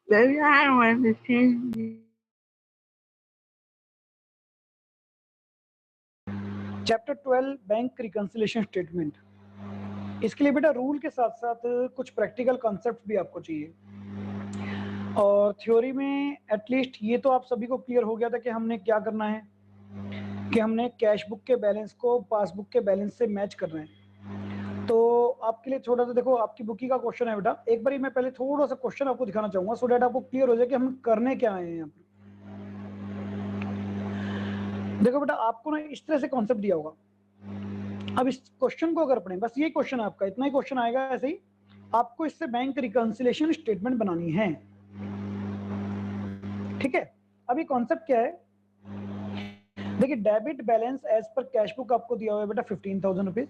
Maybe I want to change it. Chapter 12 bank reconciliation statement. इसके लिए बेटा rule के साथ साथ कुछ प्रैक्टिकल कॉन्सेप्ट भी आपको चाहिए, और थ्योरी में एटलीस्ट ये तो आप सभी को क्लियर हो गया था कि हमने क्या करना है, कि हमने कैश बुक के बैलेंस को पासबुक के बैलेंस से मैच करना है। तो आपके लिए थोड़ा सा देखो, आपकी बुकी का क्वेश्चन है बेटा, एक बार मैं पहले थोड़ा सा क्वेश्चन आपको दिखाना चाहूंगा सो डेट आपको क्लियर हो जाए कि हम करने क्या आए हैं यहाँ पर। देखो बेटा, आपको ना इस तरह से कॉन्सेप्ट दिया होगा। अब इस क्वेश्चन को अगर पढ़ें, बस ये क्वेश्चन आपका इतना ही क्वेश्चन आएगा ऐसे ही, आपको इससे बैंक रिकंसिलिएशन स्टेटमेंट बनानी है। ठीक है, अब ये कॉन्सेप्ट क्या है, देखिए debit balance as per cash book आपको दिया हुआ है बेटा 15,000 रुपीज।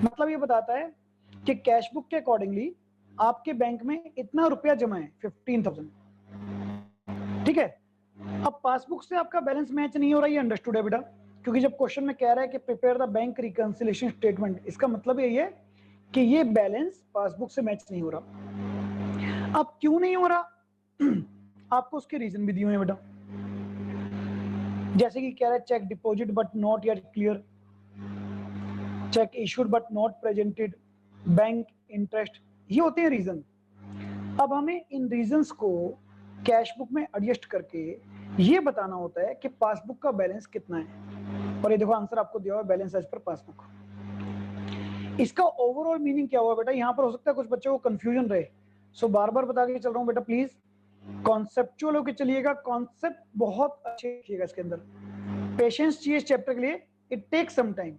मतलब ये बताता है कि कैश बुक के अकॉर्डिंगली आपके बैंक में इतना रुपया जमा है 15,000। ठीक है, अब पासबुक से आपका बैलेंस मैच नहीं हो रहा, ये अंडरस्टूड है बेटा, क्योंकि जब क्वेश्चन में कह रहा है कि prepare the bank reconciliation statement, इसका मतलब यही है कि ये बैलेंस पासबुक से मैच नहीं हो रहा। अब क्यों नहीं हो रहा आपको उसके रीजन भी दिए हुए हैं बेटा, जैसे कि कह रहा है cheque deposit but not yet clear, cheque issued but not presented, bank interest, ये होते हैं रीजन। अब हमें इन रीजंस को कैश बुक में एडजस्ट करके ये बताना होता है कि पासबुक का बैलेंस कितना है। और ये देखो आंसर आपको दिया हुआ है, बैलेंस एज पर पासबुक। इसका ओवरऑल मीनिंग क्या हुआ बेटा, यहाँ पर हो सकता है कुछ बच्चों को कंफ्यूजन रहे, सो बार बार बता के चल रहा हूँ बेटा, प्लीज कॉन्सेप्चुअल होकर चलिएगा, कॉन्सेप्ट बहुत अच्छे लिखिएगा, इसके अंदर पेशेंस चाहिए इस चैप्टर के लिए, इट टेक सम टाइम।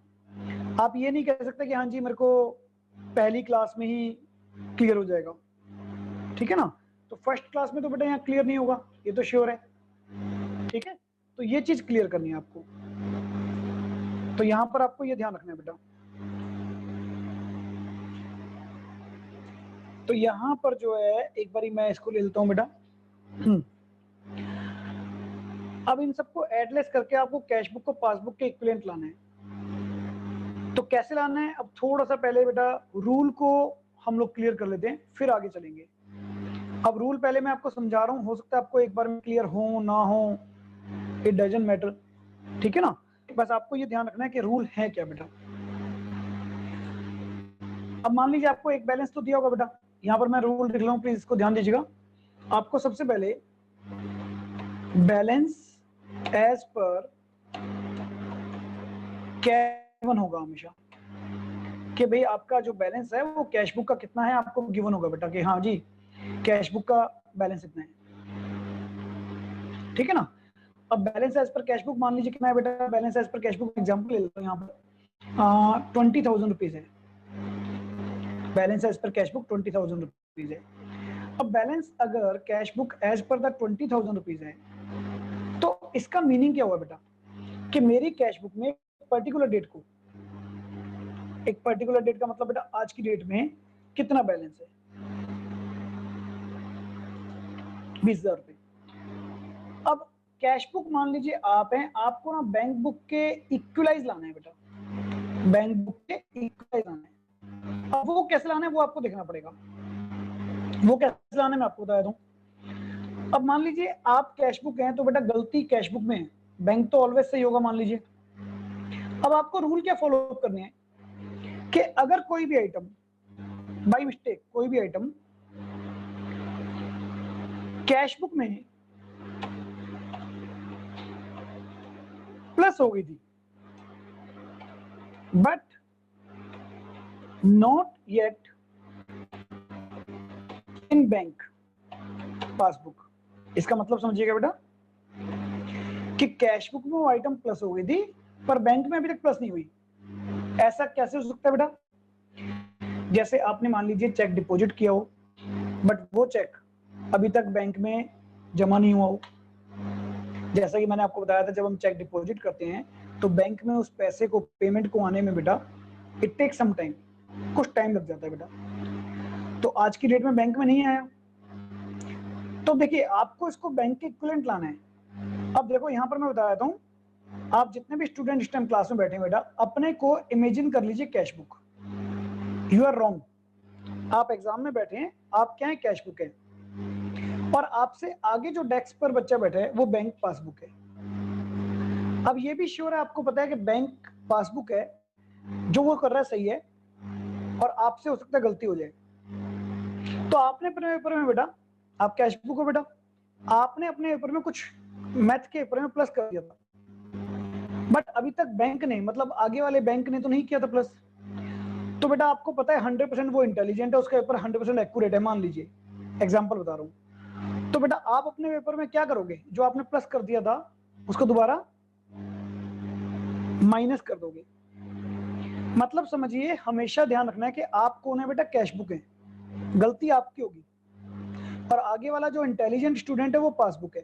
आप ये नहीं कह सकते कि हाँ जी मेरे को पहली क्लास में ही क्लियर हो जाएगा, ठीक है ना, तो फर्स्ट क्लास में तो बेटा यहाँ क्लियर नहीं होगा, ये तो श्योर है। ठीक है, तो ये चीज क्लियर करनी है आपको, तो यहां पर आपको ये ध्यान रखना है बेटा। तो यहां पर जो है, एक बारी मैं इसको ले लेता हूं बेटा। अब इन सबको एडलेस करके आपको कैश बुक को पासबुक के इक्विवेलेंट लाना है। तो कैसे लाना है, अब थोड़ा सा पहले बेटा रूल को हम लोग क्लियर कर लेते हैं, फिर आगे चलेंगे। अब रूल पहले मैं आपको समझा रहा हूं, हो सकता है आपको एक बार में क्लियर हो ना हो, इट डजंट मैटर, ठीक है ना, बस आपको ये ध्यान रखना है कि रूल है क्या बेटा। अब मान लीजिए आपको एक बैलेंस तो दिया होगा बेटा, यहाँ पर मैं रूल लिख रहा हूँ, प्लीज इसको ध्यान दीजिएगा। आपको सबसे पहले balance as per cash given होगा हमेशा, कि भाई आपका जो बैलेंस है वो कैश बुक का कितना है आपको गिवन होगा बेटा, कि हाँ जी कैश बुक का बैलेंस इतना है, ठीक है ना। अब balance as per cash book मान लीजिए कितना है बेटा, balance as per cash book example ले लेता हूँ, यहाँ पर 20,000 रुपीज है, balance as per cash book 20,000 rupees है। अब बैलेंस अगर cash book as per the 20,000 rupees है, तो इसका मीनिंग क्या हुआ बेटा, कि मेरी कैश बुक में पर्टिकुलर डेट को, एक पर्टिकुलर डेट का मतलब बेटा आज की डेट में कितना बैलेंस है, 20,000 रुपए। अब कैश बुक मान लीजिए आप हैं, आपको ना बैंक बुक के इक्वलाइज लाना है बेटा, बैंक बुक के इक्वलाइज लाना है। अब वो कैसे लाना है वो आपको देखना पड़ेगा, वो कैसे लाना है मैं आपको बता दूं। अब मान लीजिए आप कैश बुक हैं, तो बेटा गलती कैश बुक में है, बैंक तो ऑलवेज सही होगा मान लीजिए। अब आपको रूल क्या फॉलो करने हैं, कि अगर कोई भी आइटम बाय मिस्टेक, कोई भी आइटम कैश बुक में प्लस हो गई थी but not yet in bank passbook, इसका मतलब समझिएगा बेटा, कि कैश बुक में वो आइटम प्लस हो गई थी पर बैंक में अभी तक प्लस नहीं हुई। ऐसा कैसे हो सकता है बेटा, जैसे आपने मान लीजिए चेक डिपॉजिट किया हो, बट वो चेक अभी तक बैंक में जमा नहीं हुआ हो। जैसा कि मैंने आपको बताया था, जब हम चेक डिपॉजिट करते हैं तो बैंक में उस पैसे को, पेमेंट को आने में बेटा इट टेक सम टाइम, कुछ टाइम लग जाता है बेटा। तो आज की डेट में बैंक में नहीं आया, तो देखिए आपको इसको बैंक के इक्विवेलेंट लाना है। अब देखो यहाँ पर मैं बता देता हूँ, आप जितने भी स्टूडेंट इस टाइम क्लास में बैठे बेटा, अपने को इमेजिन कर लीजिए cash book, you are wrong. आप एग्जाम में बैठे हैं, आप क्या है कैश बुक है, और आपसे आगे जो डेस्क पर बच्चा बैठा है वो बैंक पासबुक है। अब ये भी श्योर है, आपको पता है कि बैंक पासबुक है, जो वो कर रहा है सही है और आपसे हो सकता है गलती हो जाए। तो आपने अपने पेपर में बेटा, आप कैश बुक हो बेटा, आपने अपने पेपर में कुछ मैथ के पेपर में प्लस कर दिया था, बट अभी तक बैंक ने, मतलब आगे वाले बैंक ने तो नहीं किया था प्लस। तो बेटा आपको पता है 100% वो इंटेलिजेंट है, उसका पेपर 100% एक्यूरेट है, मान लीजिए, एग्जांपल बता रहा हूं। तो बेटा आप अपने पेपर में क्या करोगे, जो आपने प्लस कर दिया था उसको दोबारा माइनस कर दोगे। मतलब समझिए, हमेशा ध्यान रखना है कि आप कौन है बेटा, कैश बुक है, गलती आपकी होगी, और आगे वाला जो इंटेलिजेंट स्टूडेंट है वो पासबुक है।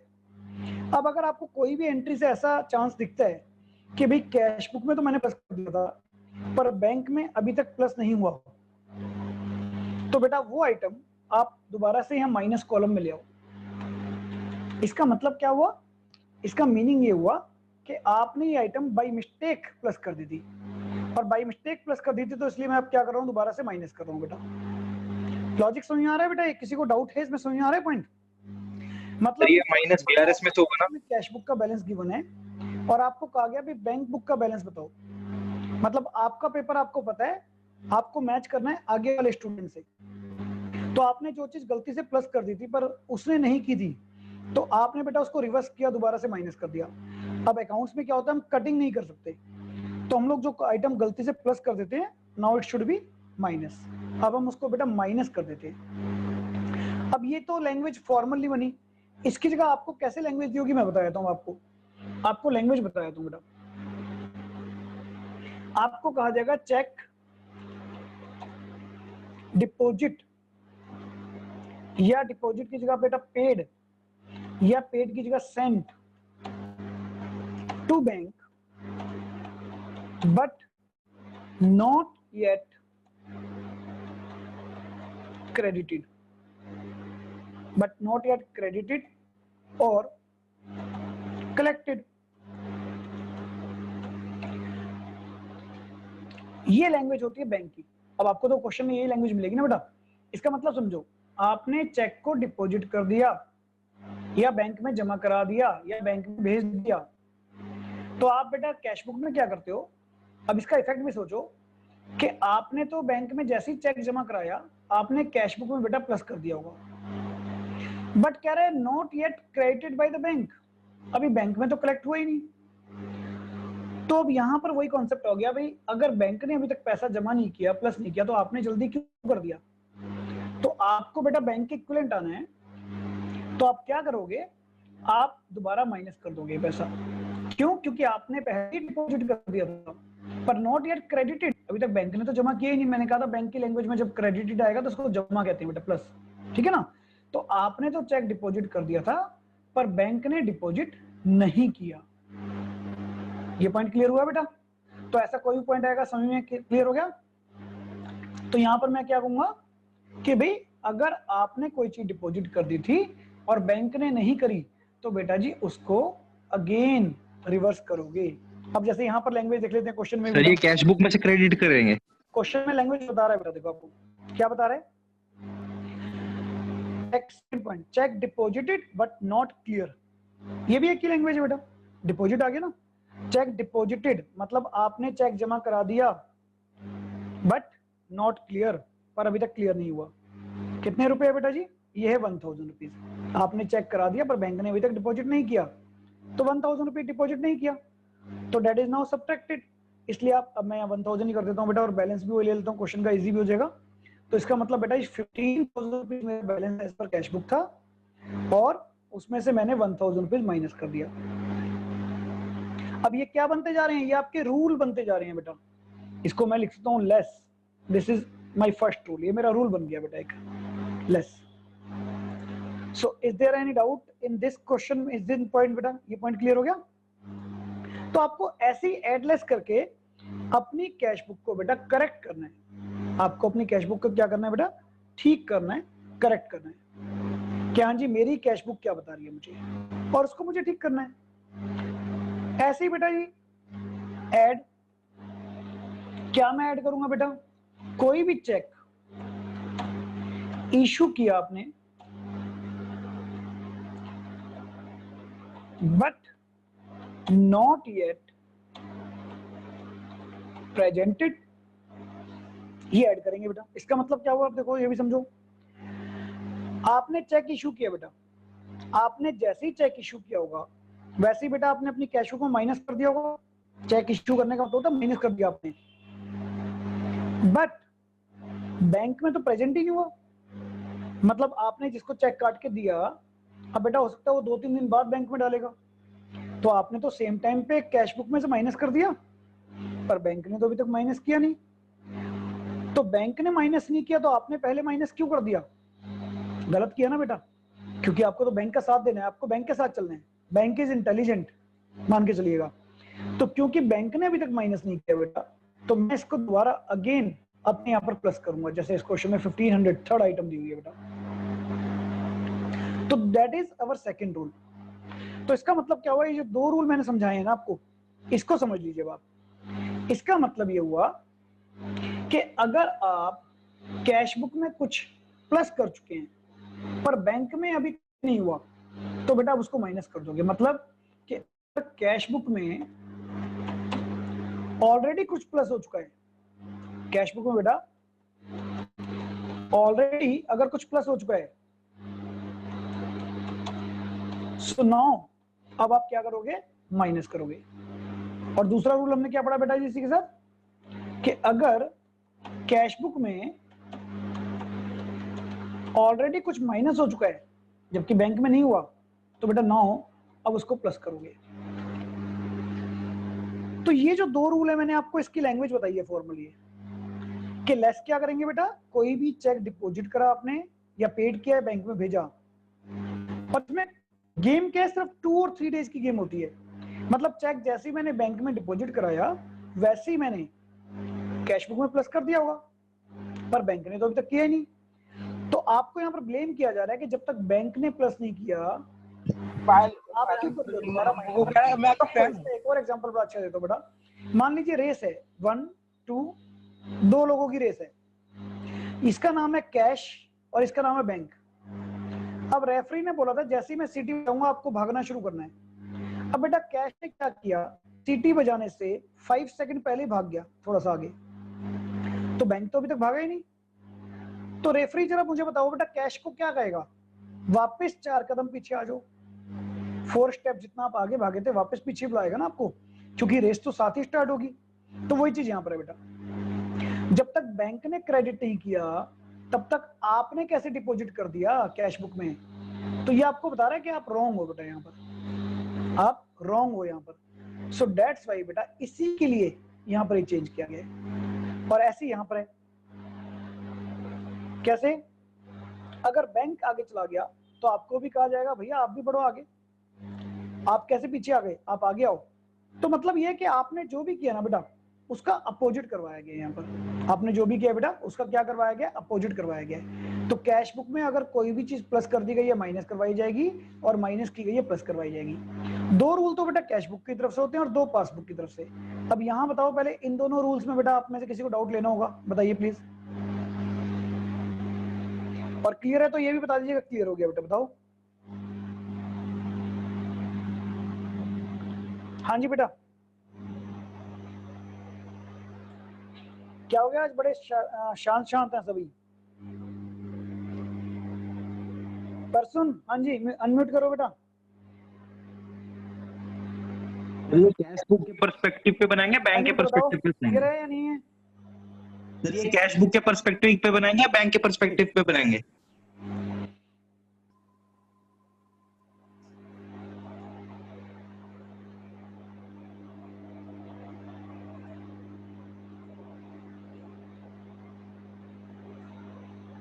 अब अगर आपको कोई भी एंट्री से ऐसा चांस दिखता है कि भाई कैश बुक में तो मैंने प्लस कर दिया था पर बैंक में अभी तक प्लस नहीं हुआ, तो बेटा वो आइटम आप दोबारा से यहाँ माइनस कॉलम में ले आओ। इसका मतलब क्या हुआ, इसका मीनिंग ये हुआ कि आपने ये आइटम बाय मिस्टेक प्लस कर दी थी, और बाय मिस्टेक प्लस कर दी थी, तो इसलिए मैं अब क्या कर रहा हूँ, दोबारा से माइनस कर रहा हूँ। बेटा लॉजिक समझ में आ रहा है बेटा, किसी को डाउट है इसमें, समझ में आ रहा है पॉइंट? मतलब ये माइनस बीआरएस में तो होगा ना, कैश बुक का बैलेंस गिवन है और आपको कहा गया भी बैंक बुक का बैलेंस बताओ। मतलब आपका पेपर आपको पता है, आपको मैच करना है आगे वाले स्टूडेंट से। तो आपने जो चीज गलती से प्लस कर दी थी पर उसने नहीं की थी, तो आपने बेटा उसको रिवर्स किया, दोबारा से माइनस कर दिया। अब अकाउंट्स में क्या होता है, हम कटिंग नहीं कर सकते, तो हम लोग जो आइटम गलती से प्लस कर देते हैं, now it should be minus, अब हम उसको बेटा माइनस कर देते हैं। अब ये तो लैंग्वेज फॉर्मली बनी, इसकी जगह आपको कैसे लैंग्वेज दी होगी मैं बता देता हूँ आपको लैंग्वेज बता देता हूँ बेटा। आपको कहा जाएगा चेक डिपॉजिट, या डिपॉजिट की जगह बेटा पेड, या पेड की जगह sent to bank but not yet credited, but not yet credited or collected। ये लैंग्वेज होती है बैंक की। अब आपको तो क्वेश्चन में यही लैंग्वेज मिलेगी ना बेटा। इसका मतलब समझो, आपने चेक को डिपॉजिट कर दिया या बैंक में जमा करा दिया या बैंक में भेज दिया, तो आप बेटा कैश बुक में क्या करते हो, अब इसका इफेक्ट भी सोचो कि आपने तो बैंक में जैसे ही चेक जमा कराया, आपने कैश बुक में बेटा प्लस कर दिया होगा, बट कह रहे हैं not yet credited by the bank, अभी बैंक में तो कलेक्ट हुआ ही नहीं। तो अब यहां पर वही कॉन्सेप्ट हो गया, भाई अगर बैंक ने अभी तक पैसा जमा नहीं किया, प्लस नहीं किया, तो आपने जल्दी क्यों कर दिया? तो आपको बेटा बैंक के इक्विवेलेंट आना है, तो आप क्या करोगे, आप दोबारा माइनस कर दोगे पैसा। क्यों? क्योंकि आपने पहले ही डिपॉजिट कर दिया था, पर नॉट येट क्रेडिटेड, अभी तक बैंक ने तो जमा किया ही नहीं। मैंने कहा था बैंक की लैंग्वेज में जब क्रेडिटेड आएगा तो उसको जमा कहते हैं बेटा, प्लस, ठीक है ना। तो आपने तो चेक डिपॉजिट कर दिया था पर बैंक ने डिपॉजिट नहीं किया। ये पॉइंट क्लियर हुआ बेटा? तो ऐसा कोई भी पॉइंट आएगा समझ में क्लियर हो गया? तो यहां पर मैं क्या कहूंगा कि भाई अगर आपने कोई चीज डिपॉजिट कर दी थी और बैंक ने नहीं करी, तो बेटा जी उसको अगेन रिवर्स करोगे। अब जैसे यहाँ पर लैंग्वेज देख लेते हैं क्वेश्चन में। सर ये कैश बुक में से क्रेडिट करेंगे? क्वेश्चन में लैंग्वेज बता रहा है बेटा, देखो आपको क्या बता रहा है, point check deposited but not clear, ये भी एक ही लैंग्वेज है बेटा। डिपॉजिट आ गया ना, चेक डिपॉजिटेड मतलब आपने चेक जमा करा दिया बट नॉट क्लियर, पर अभी तक क्लियर नहीं हुआ। कितने रुपए है बेटा जी? ये है 1000 रुपीज। आपने चेक करा दिया पर बैंक ने अभी तक डिपॉजिट नहीं किया, तो 1000 रुपीज डिपॉजिट नहीं किया, तो डेट इज नाउ सब्ट्रैक्टेड। इसलिए आप, अब मैं 1000 ही कर देता हूँ बेटा और बैलेंस भी वो ले लेता हूँ, क्वेश्चन का इजी भी हो जाएगा। तो इसका मतलब बेटा 15,000 रुपीज मेरा balance as per cash book था और उसमें से मैंने 1000 रुपीज माइनस कर दिया। अब ये क्या बनते जा रहे हैं, ये आपके रूल बनते जा रहे हैं बेटा। इसको मैं लिख सकता हूँ less, this is my first rule, ये मेरा रूल बन गया बेटा एक, less. So is there any doubt in this question, is this point बेटा? ये पॉइंट क्लियर हो गया? तो आपको ऐसे ही एडलेस करके अपनी कैश बुक को बेटा करेक्ट करना है। आपको अपनी कैश बुक को क्या करना है बेटा? ठीक करना है, करेक्ट करना है। क्या हाँ जी मेरी कैश बुक क्या बता रही है मुझे, और उसको मुझे ठीक करना है। ऐसे ही बेटा जी ऐड, क्या मैं ऐड करूंगा बेटा? कोई भी चेक इशू किया आपने बट नॉट येट प्रेजेंटेड, ये ऐड करेंगे बेटा। इसका मतलब क्या हुआ आप देखो, ये भी समझो। आपने चेक इशू किया बेटा, आपने जैसे ही चेक इशू किया होगा वैसे ही बेटा आपने अपनी कैश बुक में माइनस कर दिया होगा। चेक इशू करने का मतलब होता है माइनस कर दिया आपने, बट बैंक में तो प्रेजेंट ही नहीं हुआ। मतलब आपने जिसको चेक काट के दिया, अब बेटा हो सकता है वो 2-3 दिन बाद बैंक में डालेगा, तो आपने तो सेम टाइम पे कैश बुक में से माइनस कर दिया, पर बैंक ने तो अभी तक माइनस किया नहीं। तो बैंक ने माइनस नहीं किया तो आपने पहले माइनस क्यों कर दिया? गलत किया ना बेटा, क्योंकि आपको तो बैंक का साथ देना है, आपको बैंक के साथ चलना है। बैंक इज इंटेलिजेंट, मान के चलिएगा। तो क्योंकि बैंक ने अभी तक माइनस नहीं किया बेटा, तो मैं इसको दोबारा अगेन अपने यहाँ पर प्लस करूंगा। जैसे इस क्वेश्चन में 1500 थर्ड आइटम दी हुई है बेटा, तो that is our second rule. तो इसका मतलब क्या हुआ, ये जो 2 रूल मैंने समझाए हैं ना आपको, इसको समझ लीजिए आप। इसका मतलब ये हुआ कि अगर आप कैश बुक में कुछ प्लस कर चुके हैं पर बैंक में अभी नहीं हुआ, तो बेटा आप उसको माइनस कर दोगे। मतलब कि कैश बुक में ऑलरेडी कुछ प्लस हो चुका है, कैश बुक में बेटा ऑलरेडी अगर कुछ प्लस हो चुका है, सो नाउ अब आप क्या करोगे, माइनस करोगे। और दूसरा रूल हमने क्या पढ़ा बेटा जी इसी के साथ, कि अगर कैश बुक में ऑलरेडी कुछ माइनस हो चुका है जबकि बैंक में नहीं हुआ, तो बेटा नाउ अब उसको प्लस करोगे। तो ये जो 2 रूल है मैंने आपको इसकी लैंग्वेज बताई है फॉर्मली, कि लेस क्या करेंगे बेटा, कोई भी चेक डिपॉजिट करा आपने या पेड किया है, बैंक में भेजा, और इसमें गेम क्या है, सिर्फ 2 और 3 डेज की गेम होती है। मतलब चेक जैसे ही मैंने बैंक में डिपॉजिट कराया वैसे ही मैंने कैश बुक में प्लस कर दिया होगा, पर बैंक ने तो अभी तक किया ही नहीं। तो आपको यहाँ पर ब्लेम किया जा रहा है कि जब तक बैंक ने प्लस नहीं किया आप क्यों कर रहे हो दोबारा माइनस। मैं तो एक और एग्जांपल बड़ा अच्छा देता हूं बेटा। मान लीजिए रेस है 1 2, 2 लोगों की रेस है, इसका नाम है कैश और इसका नाम है बैंक। अब रेफरी ने बोला था जैसे ही मैं सीटी बजाऊंगा आपको भागना शुरू करना है। अब बेटा कैश ने क्या किया, सीटी बजाने से 5 सेकंड पहले भाग गया थोड़ा सा आगे, तो बैंक तो अभी तक भागा ही नहीं। तो रेफरी जरा मुझे बताओ बेटा कैश को क्या कहेगा, वापस 4 कदम पीछे आ जाओ। 4 स्टेप जितना आप आगे भागे थे वापस पीछे बुलाएगा ना आपको, क्योंकि रेस तो साथ ही स्टार्ट होगी। तो वही चीज यहाँ पर है बेटा, जब तक बैंक ने क्रेडिट नहीं किया तब तक आपने कैसे डिपॉजिट कर दिया कैश बुक में। तो ये आपको बता रहा है कि आप रॉन्ग हो बेटा, यहाँ पर आप रॉन्ग हो यहाँ पर। सो दैट्स वाई बेटा इसी के लिए यहाँ पर चेंज किया गया। और ऐसे यहाँ पर है कैसे, अगर बैंक आगे चला गया तो आपको भी कहा जाएगा भैया आप भी बढ़ो आगे। आप कैसे पीछे आ गए, आप आगे आओ। तो मतलब ये है कि आपने जो भी किया ना बेटा उसका अपोजिट करवाया गया। यहाँ पर आपने जो भी किया बेटा उसका क्या करवाया गया, अपोजिट करवाया गया। तो कैश बुक में अगर कोई भी चीज प्लस कर दी गई है माइनस करवाई जाएगी, और माइनस की गई है प्लस करवाई जाएगी। 2 रूल तो बेटा कैश बुक की तरफ से होते हैं और 2 पासबुक की तरफ से। अब यहाँ बताओ पहले इन दोनों रूल्स में बेटा आप में से किसी को डाउट लेना होगा, बताइए प्लीज। और क्लियर है तो ये भी बता दीजिएगा क्लियर हो गया बेटा, बताओ। हाँ जी बेटा, क्या हो गया आज बड़े शांत शांत हैं सभी। परसुन हाँ जी अनम्यूट करो बेटा। ये कैश बुक के पर्सपेक्टिव पे बनाएंगे, बैंक के पर्सपेक्टिव पे क्लियर बनाएंगे? है या नहीं है? सर ये कैश बुक के पर्सपेक्टिव पे बनाएंगे या बैंक के पर्सपेक्टिव पे बनाएंगे?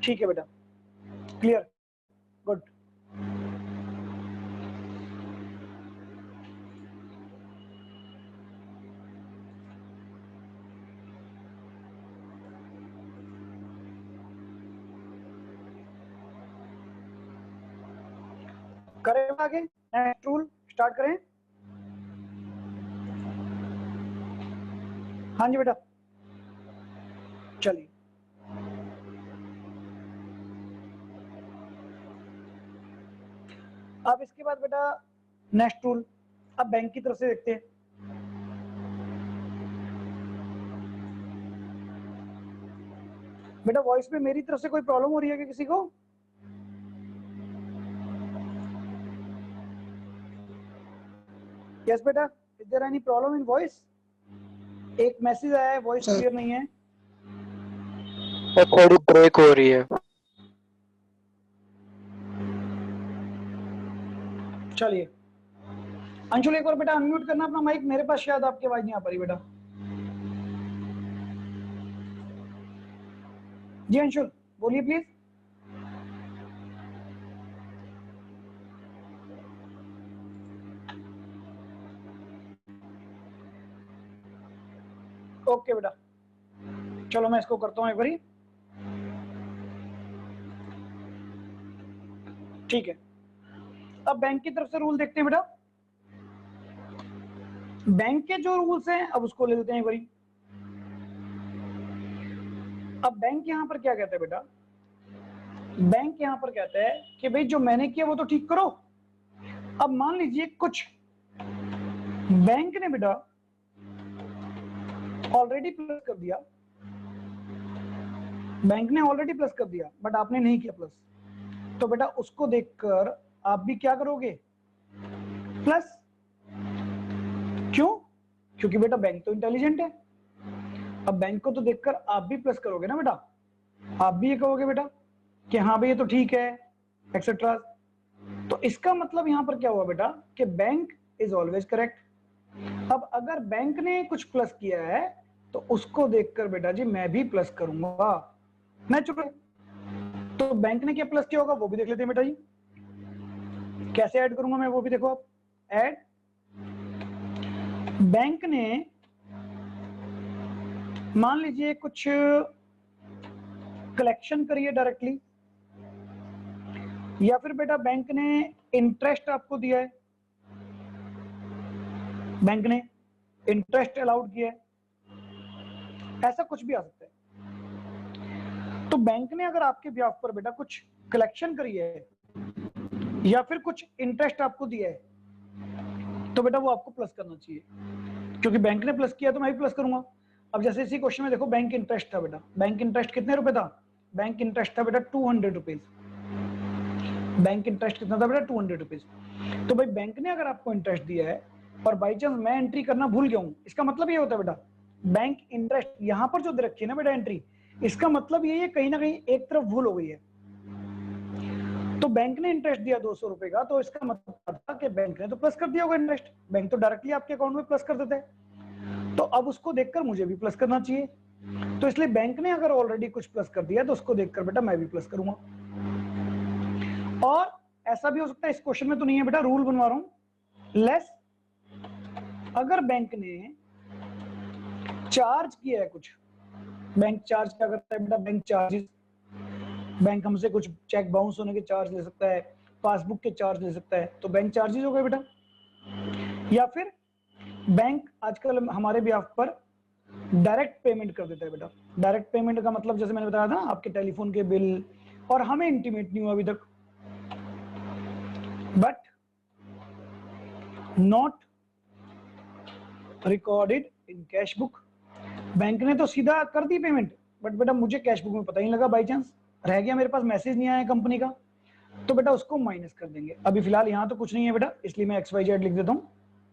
ठीक है बेटा, क्लियर, गुड। करें आगे, नेक्स्ट रूल स्टार्ट करें। हाँ जी बेटा चलिए। अब इसके बाद बेटा नेक्स्ट रूल, अब बैंक की तरफ से देखते हैं। बेटा वॉइस में मेरी तरफ से कोई प्रॉब्लम हो रही है क्या किसी को? यस बेटा, is there any problem in voice? एक मैसेज आया है वॉइस क्लियर नहीं है। थोड़ी ब्रेक हो रही है। चलिए अंशुल एक बार बेटा अनम्यूट करना अपना माइक, मेरे पास शायद आपकी आवाज नहीं आ पा रही बेटा। जी अंशुल बोलिए प्लीज। ओके बेटा, चलो मैं इसको करता हूं एक बारी। ठीक है, अब बैंक की तरफ से रूल देखते हैं बेटा। बैंक के जो रूल्स हैं अब उसको ले लेते हैं एक बारी। अब बैंक यहां पर क्या कहता है बेटा? बैंक यहां पर कहता है कि भाई जो मैंने किया वो तो ठीक करो। अब मान लीजिए कुछ बैंक ने बेटा ऑलरेडी प्लस कर दिया, बैंक ने ऑलरेडी प्लस कर दिया बट आपने नहीं किया प्लस, तो बेटा उसको देखकर आप भी क्या करोगे? प्लस। क्यों? क्योंकि बेटा बैंक तो इंटेलिजेंट है। अब बैंक को तो देखकर आप भी प्लस करोगे ना बेटा, आप भी ये कहोगे बेटा कि हाँ भाई ये तो ठीक है एक्सेट्रा। तो इसका मतलब यहां पर क्या हुआ बेटा कि बैंक इज ऑलवेज करेक्ट। अब अगर बैंक ने कुछ प्लस किया है तो उसको देखकर बेटा जी मैं भी प्लस करूंगा, नेचुरल। तो बैंक ने क्या प्लस किया होगा वो भी देख लेते हैं बेटा जी। कैसे ऐड करूंगा मैं वो भी देखो आप। ऐड, बैंक ने मान लीजिए कुछ कलेक्शन करी है डायरेक्टली, या फिर बेटा बैंक ने इंटरेस्ट आपको दिया है, बैंक ने इंटरेस्ट अलाउड किया है, ऐसा कुछ भी आ सकता है। तो बैंक ने अगर आपके ब्याज पर बेटा कुछ कलेक्शन करी है या फिर कुछ इंटरेस्ट आपको दिया है तो बेटा वो आपको प्लस करना चाहिए, क्योंकि बैंक ने प्लस किया तो मैं भी प्लस करूंगा। अब जैसे इसी क्वेश्चन में देखो बैंक इंटरेस्ट था बेटा, बैंक इंटरेस्ट कितने रुपए था? बैंक इंटरेस्ट था बेटा 200 रुपीज। बैंक इंटरेस्ट कितना था बेटा? 200 रुपीज। तो भाई बैंक ने अगर आपको इंटरेस्ट दिया है और बाई चांस मैं एंट्री करना भूल गया हूं, इसका मतलब ये होता है बेटा बैंक इंटरेस्ट यहां पर जो दे रखी है ना बेटा एंट्री, इसका मतलब ये कहीं ना कहीं एक तरफ भूल हो गई है। तो बैंक ने इंटरेस्ट दिया 200 रुपए का, तो इसका मतलब था कि बैंक ने तो प्लस कर दिया होगा इंटरेस्ट, बैंक तो डायरेक्टली आपके अकाउंट में प्लस कर देते हैं। तो अब उसको देखकर मुझे भी प्लस करना चाहिए, तो इसलिए बैंक ने अगर ऑलरेडी कुछ प्लस कर दिया तो उसको देखकर बेटा मैं भी प्लस करूंगा। और ऐसा भी हो सकता है, इस क्वेश्चन में तो नहीं है बेटा, रूल बनवा रहा हूं, लेस अगर बैंक ने चार्ज किया है कुछ, बैंक चार्ज क्या करता है बेटा? बैंक चार्जेस, बैंक हमसे कुछ चेक बाउंस होने के चार्ज ले सकता है, पासबुक के चार्ज ले सकता है, तो बैंक चार्जेस हो गए बेटा। या फिर बैंक आजकल हमारे ब्याज पर डायरेक्ट पेमेंट कर देता है बेटा। डायरेक्ट पेमेंट का मतलब जैसे मैंने बताया था आपके टेलीफोन के बिल, और हमें इंटीमेट नहीं हुआ अभी तक, but not recorded in cash book. Bank ने तो सीधा कर दी पेमेंट, बट बेटा मुझे कैश बुक में पता ही नहीं लगा, बाई चांस रह गया, मेरे पास मैसेज नहीं आया कंपनी का, तो बेटा उसको माइनस कर देंगे। अभी फिलहाल यहाँ तो कुछ नहीं है बेटा, इसलिए मैं XYZ लिख देता हूँ,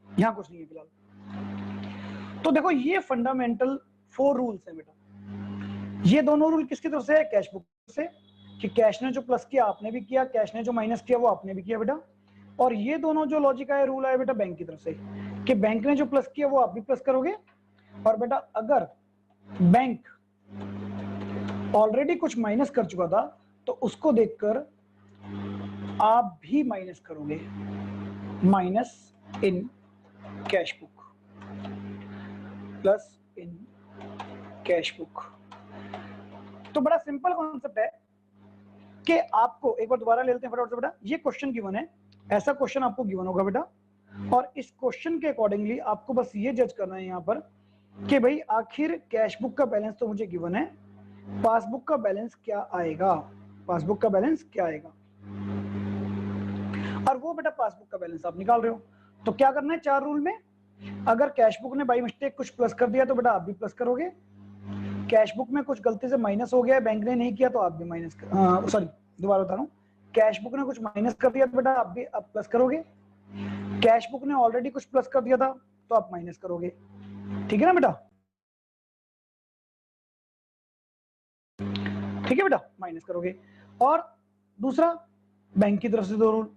यहाँ कुछ नहीं है फिलहाल। तो देखो ये फंडामेंटल 4 रूल्स हैं बेटा। ये दोनों रूल किसकी तरफ से है? कैश बुक से, कि कैश ने जो प्लस किया आपने भी किया, कैश ने जो माइनस किया वो आपने भी किया बेटा। और ये दोनों जो लॉजिक आया, रूल आया बेटा बैंक की तरफ से, कि बैंक ने जो प्लस किया वो आप भी प्लस करोगे, और बेटा अगर बैंक ऑलरेडी कुछ माइनस कर चुका था तो उसको देखकर आप भी माइनस करोगे, minus in cash book, plus in cash book. तो बड़ा सिंपल कॉन्सेप्ट है कि आपको एक बार दोबारा ले लेते हैं फटाफट से बेटा। ये क्वेश्चन गिवन है, ऐसा क्वेश्चन आपको गिवन होगा बेटा, और इस क्वेश्चन के अकॉर्डिंगली आपको बस ये जज करना है यहाँ पर कि भाई आखिर कैश बुक का बैलेंस तो मुझे गिवन है, पासबुक का बैलेंस क्या आएगा, पासबुक का बैलेंस क्या आएगा। और वो बेटा पासबुक का बैलेंस आप निकाल रहे हो। तो क्या करना है 4 रूल में, अगर कैश बुक ने बाई मिस्टेक कुछ प्लस कर दिया तो बेटा आप भी प्लस करोगे, कैश बुक में कुछ गलती से माइनस हो गया बैंक ने नहीं किया तो आप भी माइनस, सॉरी दोबारा बता रहा हूँ, कैश बुक ने कुछ माइनस कर दिया तो बेटा आप भी अब प्लस करोगे, कैश बुक ने ऑलरेडी कुछ प्लस कर दिया था तो आप माइनस करोगे। ठीक है ना बेटा, ठीक है बेटा, माइनस करोगे। और दूसरा बैंक की तरफ से 2 रूल,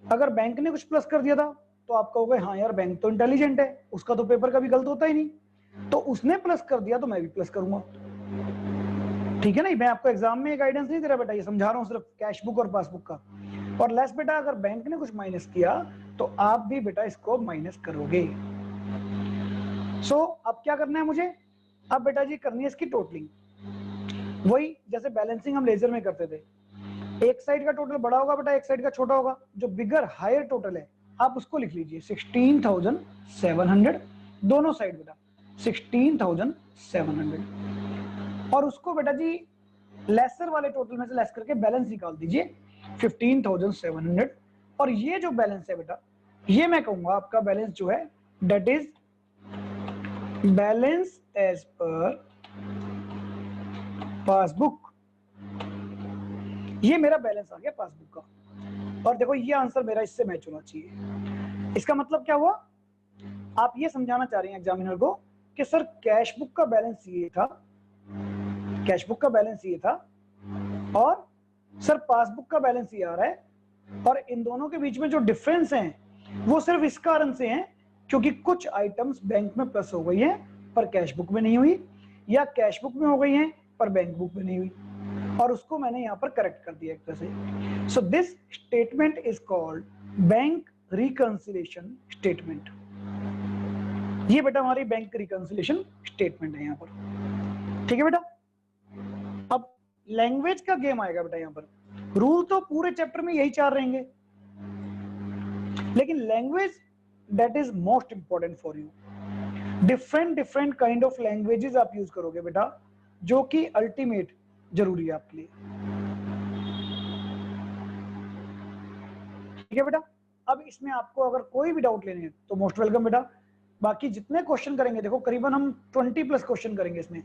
अगर बैंक ने कुछ प्लस कर दिया था तो आप कहोगे हाँ यार बैंक तो इंटेलिजेंट है, उसका तो पेपर कभी गलत होता ही नहीं, तो उसने प्लस कर दिया तो मैं भी प्लस करूंगा। ठीक है ना, मैं आपको एग्जाम में गाइडेंस नहीं दे रहा बेटा, ये समझा रहा हूँ सिर्फ कैश बुक और पासबुक का। और लेस बेटा अगर बैंक ने कुछ माइनस किया तो आप भी बेटा इसको माइनस करोगे। सो अब क्या करना है मुझे, अब बेटा जी करनी है इसकी टोटलिंग, वही जैसे बैलेंसिंग हम लेजर में करते थे, एक साइड का टोटल बड़ा होगा बेटा, एक साइड का छोटा होगा, जो बिगर हायर टोटल है आप उसको लिख लीजिए 16,700, दोनों साइड बेटा 16,700, और उसको बेटा जी लेसर वाले टोटल में से लेस करके बैलेंस निकाल दीजिए 15,700, और ये जो बैलेंस है बेटा ये मैं कहूंगा आपका बैलेंस जो है that is balance as per passbook, ये मेरा बैलेंस आ गया पासबुक का। और देखो ये आंसर मेरा इससे मैच होना चाहिए। इसका मतलब क्या हुआ, आप ये समझाना चाह रहे हैं एग्जामिनर को कि सर कैश बुक का बैलेंस ये था, कैश बुक का बैलेंस ये था, और सर पासबुक का बैलेंस ये आ रहा है, और इन दोनों के बीच में जो डिफरेंस है वो सिर्फ इस कारण से है क्योंकि कुछ आइटम्स बैंक में प्लस हो गई हैं पर कैश बुक में नहीं हुई, या कैश बुक में हो गई हैं पर बैंक बुक में नहीं हुई, और उसको मैंने यहाँ पर करेक्ट कर दिया एक तरह से। So this statement is called bank reconciliation statement. ये बेटा हमारी बैंक रिकंसिलिएशन स्टेटमेंट है यहाँ पर। ठीक है बेटा, अब लैंग्वेज का गेम आएगा बेटा यहाँ पर। रूल तो पूरे चैप्टर में यही 4 रहेंगे, लेकिन language that is most important for you. Different kind of languages आप यूज करोगे बेटा, जो कि अल्टीमेट जरूरी है आपके लिए। ठीक है बेटा, अब इसमें आपको अगर कोई भी डाउट लेने हैं तो मोस्ट वेलकम बेटा। बाकी जितने क्वेश्चन करेंगे, देखो करीबन हम 20 प्लस क्वेश्चन करेंगे इसमें,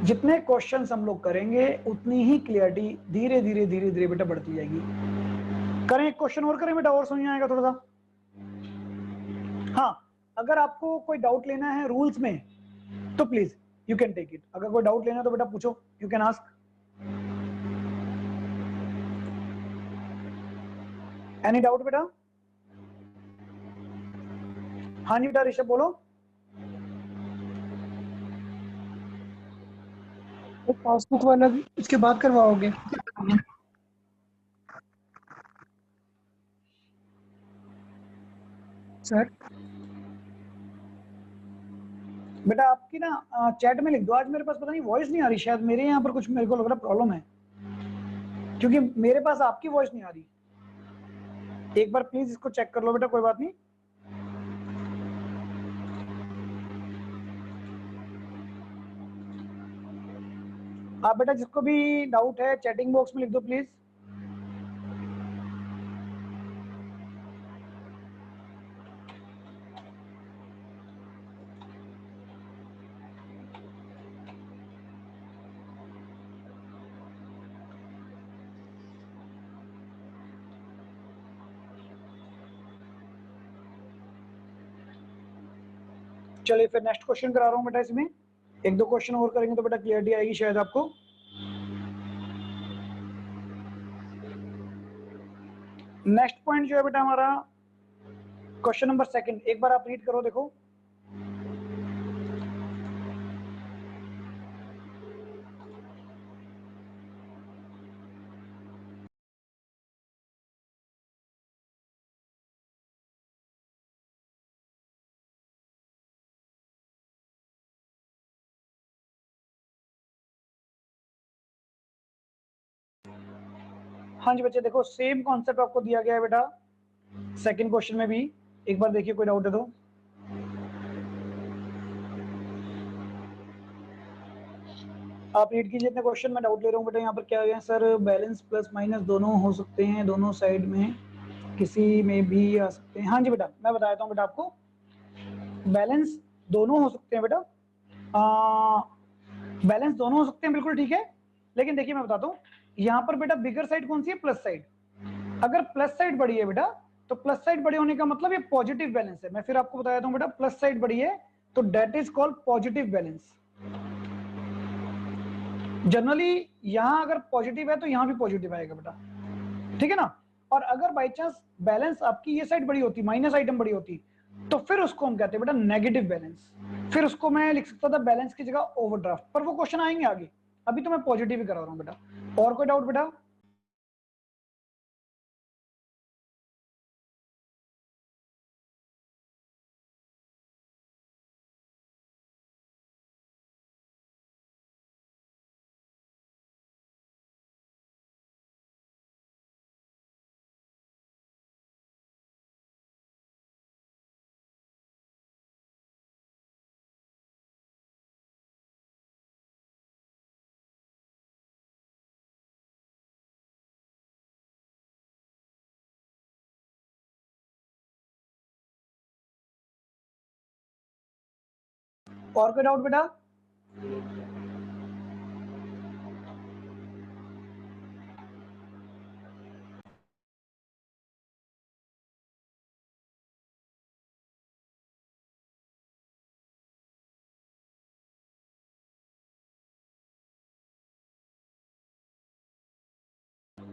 जितने क्वेश्चंस हम लोग करेंगे उतनी ही क्लियरिटी धीरे धीरे बेटा बढ़ती जाएगी। करें एक क्वेश्चन और करें बेटा, और समझ में आएगा थोड़ा सा। हाँ, अगर आपको कोई डाउट लेना है रूल्स में तो please you can take it, अगर कोई डाउट लेना है तो बेटा पूछो, you can ask. Any doubt बेटा? हाँ जी बेटा ऋषभ बोलो। तो पासबुक वाला भी इसके बाद करवाओगे? सर बेटा आपकी ना चैट में लिख दो, आज मेरे पास पता नहीं वॉइस नहीं आ रही, शायद मेरे यहाँ पर कुछ मेरे को लग रहा प्रॉब्लम है, क्योंकि मेरे पास आपकी वॉइस नहीं आ रही। एक बार प्लीज इसको चेक कर लो बेटा, कोई बात नहीं। आप बेटा जिसको भी डाउट है चैटिंग बॉक्स में लिख दो प्लीज। चलिए फिर नेक्स्ट क्वेश्चन करा रहा हूँ बेटा, इसमें 1-2 क्वेश्चन और करेंगे तो बेटा क्लियरिटी आएगी शायद आपको। नेक्स्ट पॉइंट जो है बेटा हमारा क्वेश्चन नंबर 2, एक बार आप रीड करो देखो। हाँ जी बच्चे देखो, सेम कॉन्सेप्ट आपको दिया गया है बेटा सेकंड क्वेश्चन में भी, एक बार देखिए कोई डाउट है तो। आप रीड कीजिए इतने क्वेश्चन, में डाउट ले रहा हूँ बेटा यहाँ पर क्या है सर, बैलेंस प्लस माइनस दोनों हो सकते हैं दोनों साइड में, किसी में भी आ सकते हैं। हाँ जी बेटा, मैं बता देता हूँ बेटा आपको, बैलेंस दोनों हो सकते हैं बेटा, बैलेंस दोनों हो सकते हैं, बिल्कुल ठीक है। लेकिन देखिए मैं बताता हूँ, यहाँ पर बेटा बिगर साइड कौन सी है, प्लस साइड। अगर प्लस साइड बड़ी है बेटा, तो प्लस साइड बड़ी होने का मतलब ये पॉजिटिव बैलेंस है। मैं फिर आपको बता देता हूँ बेटा, प्लस साइड बड़ी है तो debt is called positive balance. Generally यहां अगर पॉजिटिव है तो यहां भी पॉजिटिव आएगा बेटा, ठीक है ना। और अगर बाई चांस बैलेंस आपकी ये साइड बड़ी होती, माइनस आइटम बड़ी होती, तो फिर उसको हम कहते हैं बेटा नेगेटिव बैलेंस। फिर उसको मैं लिख सकता था बैलेंस की जगह ओवरड्राफ्ट, पर वो क्वेश्चन आएंगे आगे, अभी तो मैं पॉजिटिव ही करा रहा हूं बेटा। और कोई डाउट बेटा? और कोई डाउट बेटा?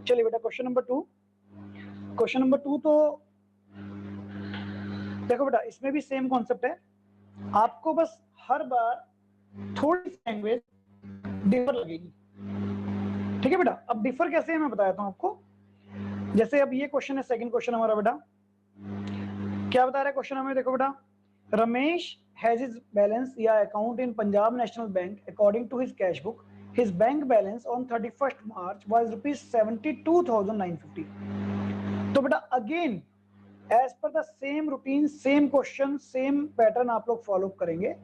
चलिए बेटा क्वेश्चन नंबर 2। क्वेश्चन नंबर 2 तो देखो बेटा, इसमें भी सेम कॉन्सेप्ट है, आपको बस हर बार थोड़ी सी लैंग्वेज डिफर लगेगी, ठीक है बेटा। अब डिफर कैसे है मैं बताता हूं आपको। जैसे अब ये क्वेश्चन है, सेकंड क्वेश्चन हमारा बेटा, क्या बता रहा है क्वेश्चन हमें, देखो बेटा, रमेश हैज हिज बैलेंस या account in Punjab National Bank according to his cash book, his bank balance on 31st March was ₹72,950। तो बेटा again as per the same routine, same question, same pattern आप लोग फॉलो करेंगे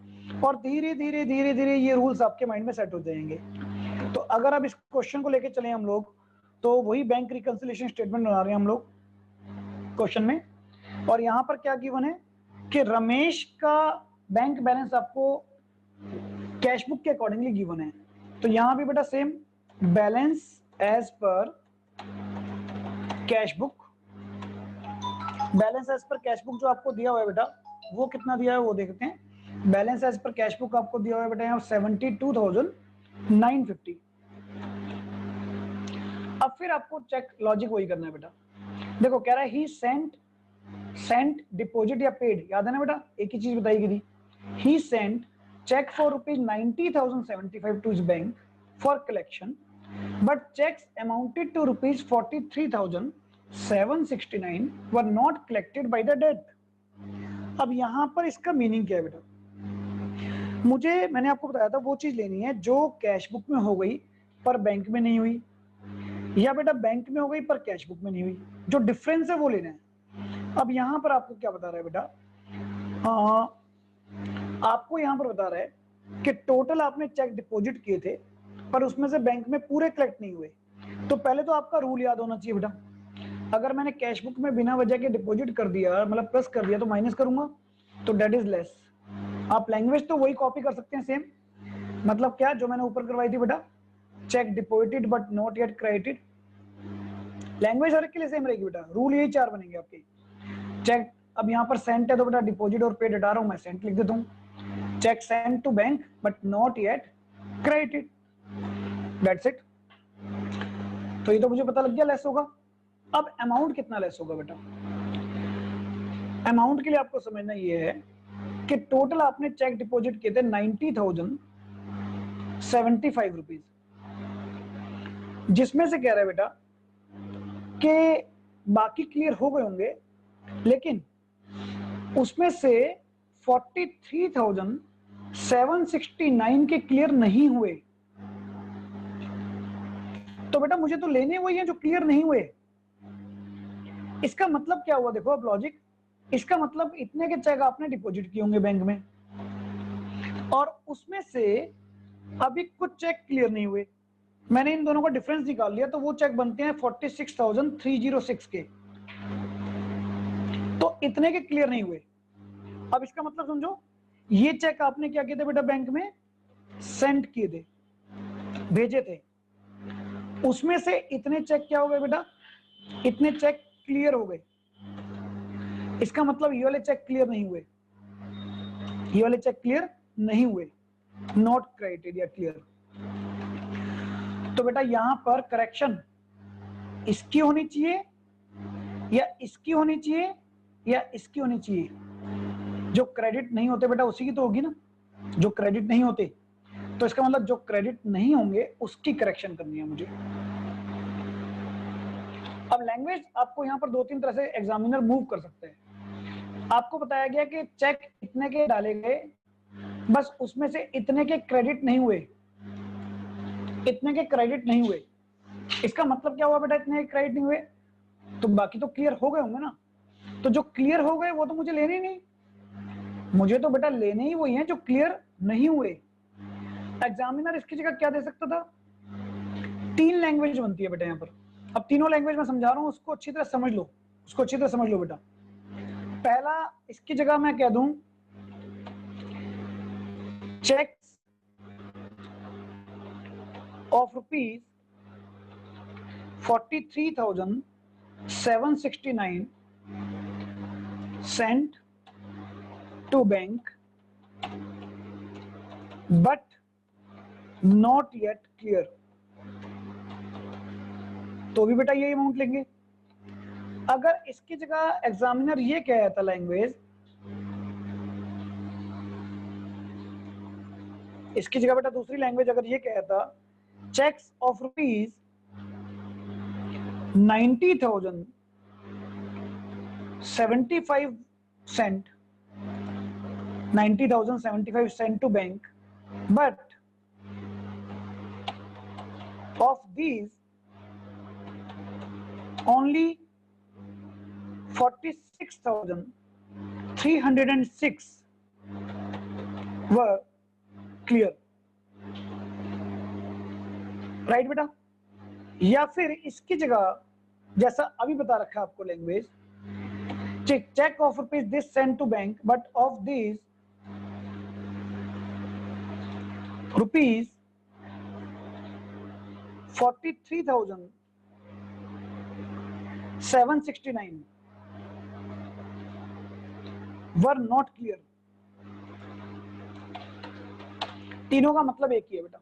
और धीरे धीरे धीरे धीरे ये रूल्स आपके माइंड में सेट हो जाएंगे। तो अगर अब इस क्वेश्चन को लेके चले हम लोग, तो वही बैंक रिकंसिलिएशन स्टेटमेंट बना रहे हैं हम लोग क्वेश्चन में, और यहां पर क्या गिवन है कि रमेश का बैंक बैलेंस आपको कैश बुक के अकॉर्डिंगली गिवन है। तो यहां भी बेटा same balance as per cash book, balance as per cash book जो आपको दिया हुआ है बेटा, वो कितना दिया है वो देखते हैं। Balance as per cash book आपको दिया हुआ है बेटा यहाँ 72,950। अब फिर आपको चेक लॉजिक वही करना है बेटा। देखो कह रहा है ही सेंट डिपॉजिट या पेड, याद है ना बेटा, एक ही चीज बताई गई थी, he sent cheque for ₹90,075 to his bank for collection, but checks amounted to ₹43,769 were not collected by the debt। अब यहां पर इसका मीनिंग क्या है बेटा, मैंने आपको बताया था वो चीज लेनी है जो कैश बुक में हो गई पर बैंक में नहीं हुई, या बेटा बैंक में हो गई पर कैश बुक में नहीं हुई, जो डिफरेंस है वो लेना है। अब यहां पर आपको क्या बता रहा है बेटा, आपको यहां पर बता रहा है कि टोटल आपने चेक डिपॉजिट किए थे पर उसमें से बैंक में पूरे कलेक्ट नहीं हुए। तो पहले तो आपका रूल याद होना चाहिए बेटा, अगर मैंने कैश बुक में बिना वजह के डिपॉजिट कर दिया, मतलब प्लस कर दिया, तो माइनस करूंगा तो डेट इज लेस। आप लैंग्वेज तो वही कॉपी कर सकते हैं सेम, मतलब क्या जो मैंने ऊपर करवाई थी बेटा, cheque deposited but not yet credited, language हर एक के लिए सेम रहेगी बेटा, रूल यही 4 बनेंगे आपके। चेक अब यहाँ पर सेंट है तो बेटा डिपॉजिट और पेड हटा रहा हूं, मैं सेंट लिख देता हूँ। Cheque sent to bank but not yet credited, that's it. तो ये तो मुझे पता लग गया लेस होगा। अब अमाउंट कितना लेस होगा बेटा, अमाउंट के लिए आपको समझना ये है कि टोटल आपने चेक डिपॉजिट किए थे 90,075 रुपीज, जिसमें से कह रहा है बेटा कि बाकी क्लियर हो गए होंगे, लेकिन उसमें से 43,769 के क्लियर नहीं हुए। तो बेटा मुझे तो लेने वही हैं जो क्लियर नहीं हुए। इसका मतलब क्या हुआ, देखो अब लॉजिक, इसका मतलब इतने के चेक आपने डिपॉजिट किए होंगे बैंक में और उसमें से अभी कुछ चेक क्लियर नहीं हुए, मैंने इन दोनों का डिफरेंस निकाल लिया तो वो चेक बनते हैं 46,306 के। तो इतने के क्लियर नहीं हुए। अब इसका मतलब समझो, ये चेक आपने क्या किए थे बेटा, बैंक में सेंड किए थे, भेजे थे, उसमें से इतने चेक क्या हो गए बेटा, इतने चेक क्लियर हो गए। इसका मतलब ये वाले चेक क्लियर नहीं हुए, ये वाले चेक क्लियर नहीं हुए, नॉट क्राइटेरिया क्लियर। तो बेटा यहां पर करेक्शन इसकी होनी चाहिए या इसकी होनी चाहिए या इसकी होनी चाहिए। जो क्रेडिट नहीं होते बेटा उसी की तो होगी ना, जो क्रेडिट नहीं होते, तो इसका मतलब जो क्रेडिट नहीं होंगे उसकी करेक्शन करनी है मुझे। अब लैंग्वेज आपको यहाँ पर 2-3 तरह से एग्जामिनर मूव कर सकते हैं। आपको बताया गया कि चेक इतने के डाले गए, बस उसमें से इतने के क्रेडिट नहीं हुए, इतने के क्रेडिट नहीं हुए। इसका मतलब क्या हुआ बेटा, इतने के क्रेडिट नहीं हुए, तो बाकी तो क्लियर हो गए होंगे ना। तो जो क्लियर हो गए वो तो मुझे लेने ही नहीं, मुझे तो बेटा लेने ही वही हैं जो क्लियर नहीं हुए। एग्जामिनर इसकी जगह क्या दे सकता था, 3 लैंग्वेज बनती है बेटा यहाँ पर। अब तीनों लैंग्वेज मैं समझा रहा हूँ, उसको अच्छी तरह समझ लो, उसको अच्छी तरह समझ लो बेटा। पहला, इसकी जगह मैं कह दूं cheques of rupees 43,769 sent to bank but not yet clear। तो भी बेटा यही अमाउंट लेंगे। अगर इसकी जगह एग्जामिनर ये कह था लैंग्वेज, इसकी जगह बेटा दूसरी लैंग्वेज अगर ये कह था checks of rupees 90,075 cent 90,075 sent to bank, but of these only 46,306 were clear। Right बेटा। या फिर इसकी जगह जैसा अभी बता रखा आपको language, cheque of rupees this send to bank but of this rupees 43,769 were not clear. तीनों का मतलब एक ही है बेटा,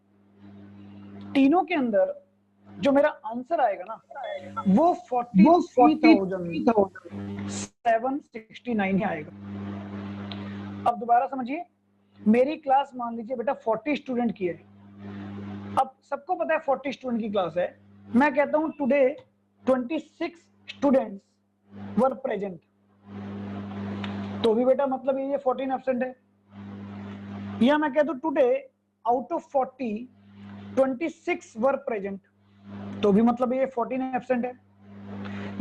तीनों के अंदर जो मेरा आंसर आएगा ना वो 43,769 ही आएगा। अब दोबारा समझिए, मेरी क्लास मान लीजिए बेटा 40 स्टूडेंट की है। अब सबको पता है 40 स्टूडेंट की क्लास है, मैं कहता हूं टुडे 26 स्टूडेंट्स वर प्रेजेंट, तो भी बेटा मतलब ये 14 एब्सेंट है। या मैं कहता हूं today out of 40 26 were present, तो भी मतलब ये 14 एब्सेंट है।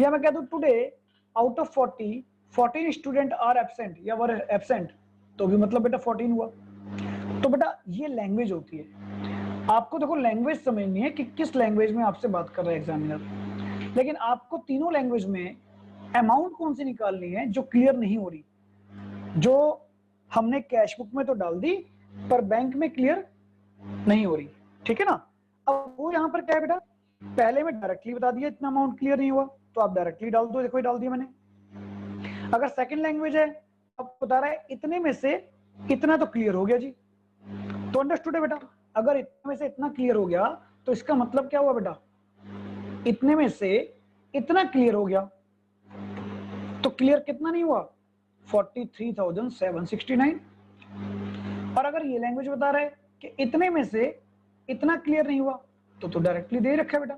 या मैं कहता हूं today out of 40 14 student are absent या वर एब्सेंट, तो भी मतलब बेटा 14 हुआ। तो बेटा ये लैंग्वेज होती है, आपको देखो लैंग्वेज समझनी है कि किस लैंग्वेज में आपसे बात कर रहा है एग्जामिनर, लेकिन आपको तीनों लैंग्वेज में अमाउंट कौन सी निकालनी है जो क्लियर नहीं हो रही, जो हमने कैश बुक में तो डाल दी पर बैंक में क्लियर नहीं हो रही, ठीक है ना। अब वो यहाँ पर क्या है बेटा, पहले में डायरेक्टली बता दिया इतना अमाउंट क्लियर नहीं हुआ, तो आप डायरेक्टली डाल दो, देखो डाल दिया मैंने। अगर सेकंड लैंग्वेज है, अब बता रहा है इतने में से इतना तो क्लियर हो गया जी, तो अंडरस्टूड है बेटा। अगर इतने में से इतना क्लियर हो गया तो इसका मतलब क्या हुआ बेटा, इतने में से इतना क्लियर हो गया, तो क्लियर कितना नहीं हुआ 43,769। और अगर ये लैंग्वेज बता रहा है कि इतने में से इतना क्लियर नहीं हुआ, तो डायरेक्टली दे रखा है बेटा।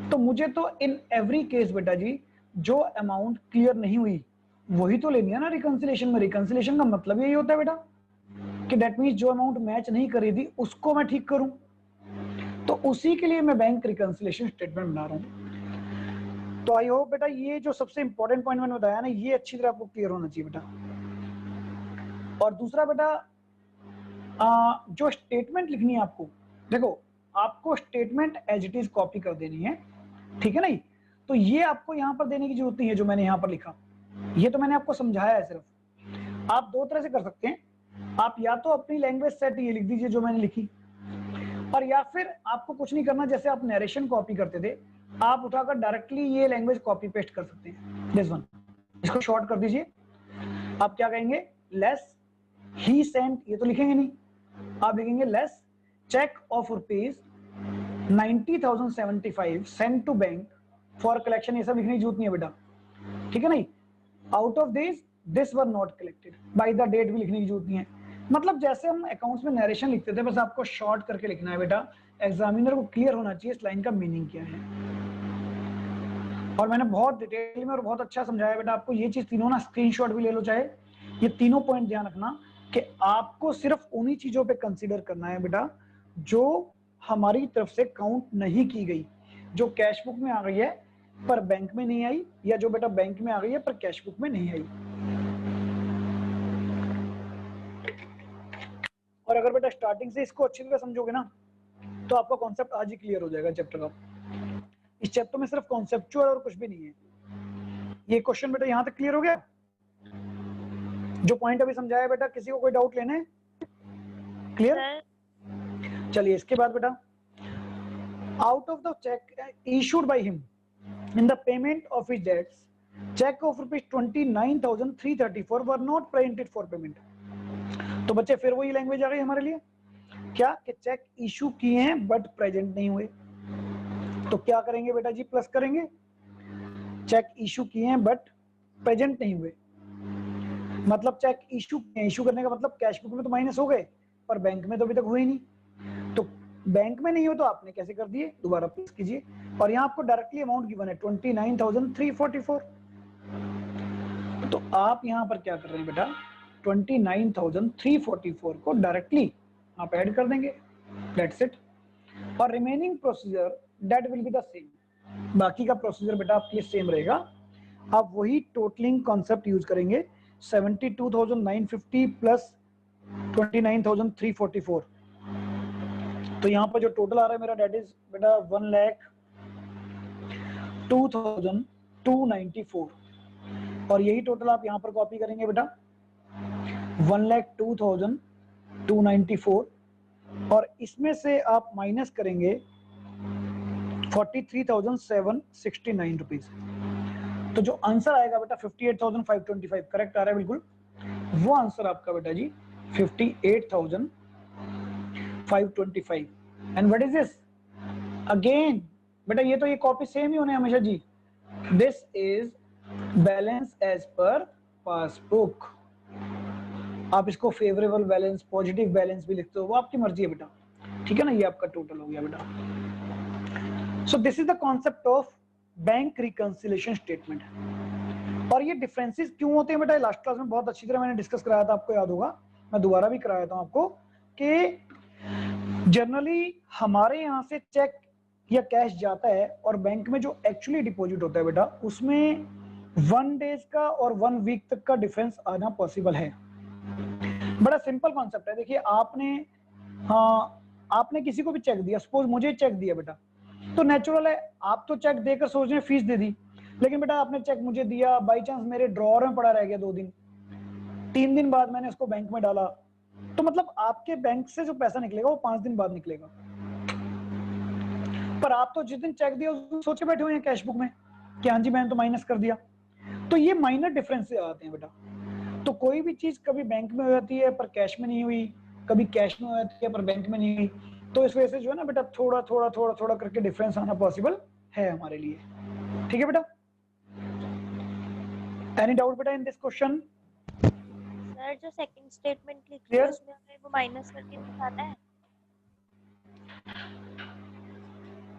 तो मुझे तो इन एवरी केस बेटा जी जो अमाउंट क्लियर नहीं हुई वही तो लेनी है ना रिकंसिलेशन में। रिकंसिलेशन का मतलब यही होता है बेटा कि दैट मींस जो अमाउंट मैच नहीं करी थी उसको मैं ठीक करूं, तो उसी के लिए मैं बैंक रिकंसिलेशन स्टेटमेंट बना रहा हूं। तो आई होप बेटा ये जो सबसे इंपॉर्टेंट पॉइंट मैंने बताया ना, ये अच्छी तरह आपको क्लियर होना चाहिए बेटा। और दूसरा बेटा जो स्टेटमेंट लिखनी है आपको, देखो आपको statement as it is copy कर देनी है, ठीक है नहीं, तो ये आपको यहाँ पर देने की जरूरत नहीं है जो मैंने यहाँ पर लिखा। ये तो मैंने आपको समझाया है। सिर्फ आप दो तरह से कर सकते हैं, आप या तो अपनी लैंग्वेज सेट ये लिख दीजिए जो मैंने लिखी, और या फिर आपको कुछ नहीं करना, जैसे आप नरेशन कॉपी करते थे, आप उठाकर डायरेक्टली ये लैंग्वेज कॉपी पेस्ट कर सकते हैं। दिस वन, इसको शॉर्ट कर दीजिए। आप क्या कहेंगे, लेस ही सेंट, ये तो लिखेंगे नहीं, आप लिखेंगे less cheque of rupees 90,075 sent to bank for collection. ये सब लिखने की जरूरत नहीं है बेटा, ठीक है नहीं। Out of this were not collected, by the date भी लिखने की जरूरत नहीं है। मतलब जैसे हम अकाउंट्स में नरेशन लिखते थे, बस आपको शॉर्ट करके लिखना है बेटा। एग्जामिनर को क्लियर होना चाहिए इस लाइन का मीनिंग क्या है। और मैंने बहुत डिटेल में और बहुत अच्छा समझाया बेटा आपको। ये चीज तीनों ना स्क्रीनशॉट भी ले लो चाहे, ये तीनों पॉइंट ध्यान रखना कि आपको सिर्फ उन्हीं चीजों पे कंसीडर करना है बेटा जो हमारी तरफ से काउंट नहीं की गई, जो कैश बुक में आ गई है पर बैंक में नहीं आई, या जो बेटा बैंक में आ गई है पर कैश बुक में नहीं आई। और अगर बेटा स्टार्टिंग से इसको अच्छी तरह समझोगे ना, तो आपका कॉन्सेप्ट आज ही क्लियर हो जाएगा चैप्टर का। इस चैप्टर में सिर्फ कॉन्सेप्चुअल और कुछ भी नहीं है। ये क्वेश्चन बेटा यहाँ तक क्लियर हो गया? जो पॉइंट अभी समझाया बेटा, किसी को कोई डाउट लेना है? क्लियर? चलिए इसके बाद बेटा, out of the cheque issued by him in the payment of his debts, cheque of ₹29,334 were not printed for payment. तो बच्चे फिर वही लैंग्वेज आ गई हमारे लिए, क्या कि चेक इशू किए हैं बट प्रेजेंट नहीं हुए। तो क्या करेंगे बेटा जी, प्लस करेंगे। चेक इशू किए हैं बट प्रेजेंट नहीं हुए, मतलब चेक इशू करने का मतलब कैश बुक में तो माइनस हो गए पर बैंक में तो अभी तक हुए नहीं। तो बैंक में नहीं हो तो आपने कैसे कर दिए, दोबारा प्लस कीजिए। और यहाँ आपको डायरेक्टली अमाउंट गिवन है 29,344। तो आप यहाँ पर क्या कर रहे हैं बेटा, 29,344 को डायरेक्टली आप ऐड कर देंगे, दैट्स इट। और remaining procedure that will be the same, बाकी का प्रोसीजर बेटा आपके लिए सेम रहेगा। आप वही टोटलिंग कॉन्सेप्ट यूज करेंगे, 72,950 प्लस 29,344। तो यहाँ पर जो टोटल आ रहा है मेरा, दैट इज बेटा 1,02,294। और यही टोटल आप यहाँ पर कॉपी करेंगे बेटा, 1,02,294, और इसमें से आप माइनस करेंगे 43,769 रुपीज। तो जो आंसर आएगा बेटा 58,525, करेक्ट आ रहा है बिल्कुल। वो आंसर आपका बेटा जी 58,525। And what is this again बेटा, ये तो ये कॉपी सेम ही होने हमेशा जी। This is balance as per passbook. आप इसको फेवरेबल बैलेंस, पॉजिटिव बैलेंस भी लिखते हो, वो आपकी मर्जी है बेटा, ठीक है ना। ये आपका टोटल हो गया बेटा। So this is the concept of bank reconciliation statement. और ये डिफरेंसेस क्यों होते हैं बेटा, लास्ट क्लास में बहुत अच्छी तरह मैंने डिस्कस कराया था, आपको याद होगा, मैं दोबारा भी कराया था आपको, कि जनरली हमारे यहाँ से चेक या कैश जाता है और बैंक में जो एक्चुअली डिपॉजिट होता है बेटा, उसमें 1 डेज का और 1 वीक तक का डिफरेंस आना पॉसिबल है। बड़ा सिंपल कॉन्सेप्ट है। देखिए आपने किसी को भी चेक दिया, सपोज मुझे चेक दिया बेटा, तो नेचुरल है आप तो चेक देकर सोच रहे हैं फीस दे दी, लेकिन बेटा आपने चेक मुझे दिया, बाई चांस मेरे ड्रॉअर में पड़ा रह गया 2 दिन, 3 दिन बाद मैंने उसको बैंक में डाला, तो मतलब आपके बैंक से जो पैसा निकलेगा वो 5 दिन बाद निकलेगा। पर आप तो जिस दिन चेक दिया उस दिन सोचे बैठे हुए हैं कैश बुक में कि हाँ जी मैंने तो माइनस कर दिया। तो ये माइनर डिफरेंस से आते हैं बेटा। तो कोई भी चीज कभी बैंक में हो जाती है पर कैश में नहीं हुई, कभी कैश में हो जाती है पर बैंक में नहीं हुई। तो इस वजह से जो है ना बेटा, थोड़ा थोड़ा थोड़ा थोड़ा करके डिफरेंस आना पॉसिबल है हमारे लिए, ठीक है बेटा। एनी डाउट बेटा इन दिस क्वेश्चन? सर जो सेकंड स्टेटमेंट लिखी है उसमें हमें वो माइनस करके दिखाना है।